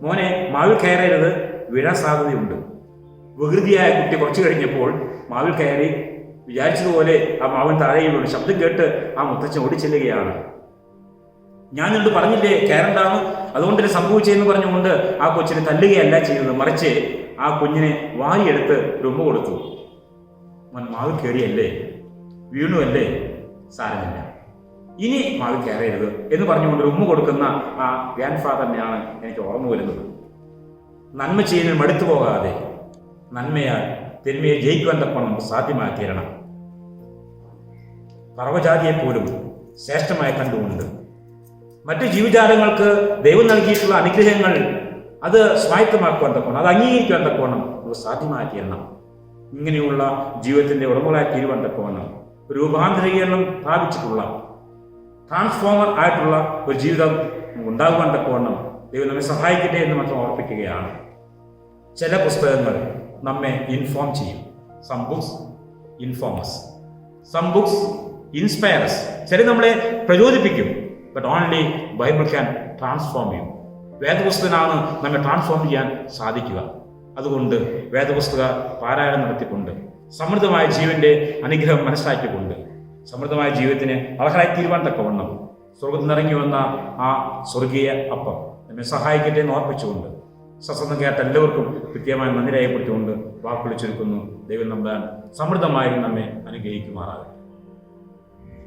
മോനെ മാവിൽ കയറരുത്, വീഴാൻ സാധ്യതയുണ്ട്. വികൃതിയായ കുട്ടി കുറച്ചു കഴിഞ്ഞപ്പോൾ മാവിൽ കയറി. വിചാരിച്ചതുപോലെ ആ മാവൻ താഴെയുള്ള ശബ്ദം കേട്ട് ആ മുത്തച്ഛൻ ഓടിച്ചെല്ലുകയാണ്. ഞാൻ നിന്നോട് പറഞ്ഞില്ലേ കയറണ്ടാന്ന്, അതുകൊണ്ട് ഇത് സംഭവിച്ചെന്ന് പറഞ്ഞുകൊണ്ട് ആ കൊച്ചിനെ തല്ലുകയല്ല ചെയ്തത്, മറിച്ച് ആ കുഞ്ഞിനെ വാരിയെടുത്ത് ഒരു ഉമ്മ കൊടുത്തു. മാവിൽ കയറിയല്ലേ, വീണുവല്ലേ, സാരമില്ല, ഇനി മാവിൽ കയറരുത് എന്ന് പറഞ്ഞുകൊണ്ട് ഒരു ഉമ്മ കൊടുക്കുന്ന ആ ഗ്രാൻഡ് ഫാദറിനെയാണ് എനിക്ക് ഓർമ്മ വരുന്നത്. നന്മ ചെയ്യുന്നതിന് മടുത്തു പോകാതെ നന്മയാൽ തിന്മയെ ജയിക്കുവാൻ തക്കവണ്ണം നമുക്ക് സാധ്യമായി തീരണം. പർവ്വജാതിയെപ്പോലും ശ്രേഷ്ഠമായി കണ്ടുകൊണ്ട് മറ്റു ജീവജാലങ്ങൾക്ക് ദൈവം നൽകിയിട്ടുള്ള അനുഗ്രഹങ്ങൾ അത് സ്വായത്തമാക്കുവാൻ തക്കവണ്ണം, അത് അംഗീകരിക്കുവാൻ തക്കവണ്ണം നമുക്ക് സാധ്യമായി തീരണം. ഇങ്ങനെയുള്ള ജീവിതത്തിന്റെ ഉടമകളായി തീരുവാൻ തക്കവണ്ണം രൂപാന്തരീകരണം പ്രാപിച്ചിട്ടുള്ള ട്രാൻസ്ഫോമർ ആയിട്ടുള്ള ഒരു ജീവിതം ഉണ്ടാകുവാൻ തക്കവണ്ണം ദൈവം നമ്മെ സഹായിക്കട്ടെ എന്ന് മാത്രം ഓർപ്പിക്കുകയാണ്. ചില പുസ്തകങ്ങൾ നമ്മെ ഇൻഫോം ചെയ്യും. Some books informs, some books inspires. ചില നമ്മളെ പ്രചോദിപ്പിക്കും. But only Bible can transform you. വേദപുസ്തകനാണ് നമ്മെ ട്രാൻസ്ഫോം ചെയ്യാൻ സാധിക്കുക. അതുകൊണ്ട് വേദപുസ്തക പാരായണം നടത്തിക്കൊണ്ട് സമൃദ്ധമായ ജീവന്റെ അനുഗ്രഹം മനസ്സിലാക്കിക്കൊണ്ട് സമൃദ്ധമായ ജീവിതത്തിന് അർഹരായി തീരുവാൻ തക്കവണ്ണം സ്വർഗത്തിൽ നിറങ്ങി വന്ന ആ സ്വർഗീയ അപ്പം നമ്മെ സഹായിക്കട്ടെ എന്ന് ഓർപ്പിച്ചുകൊണ്ട് സത്സംഗം കേട്ട എല്ലാവർക്കും കൃത്യമായി നന്ദി രേഖപ്പെടുത്തിക്കൊണ്ട് വാക്കുകൾ ചുരുക്കുന്നു. ദൈവം നമ്പാൻ സമൃദ്ധമായി നമ്മെ അനുഗ്രഹിക്കുമാറാകട്ടെ.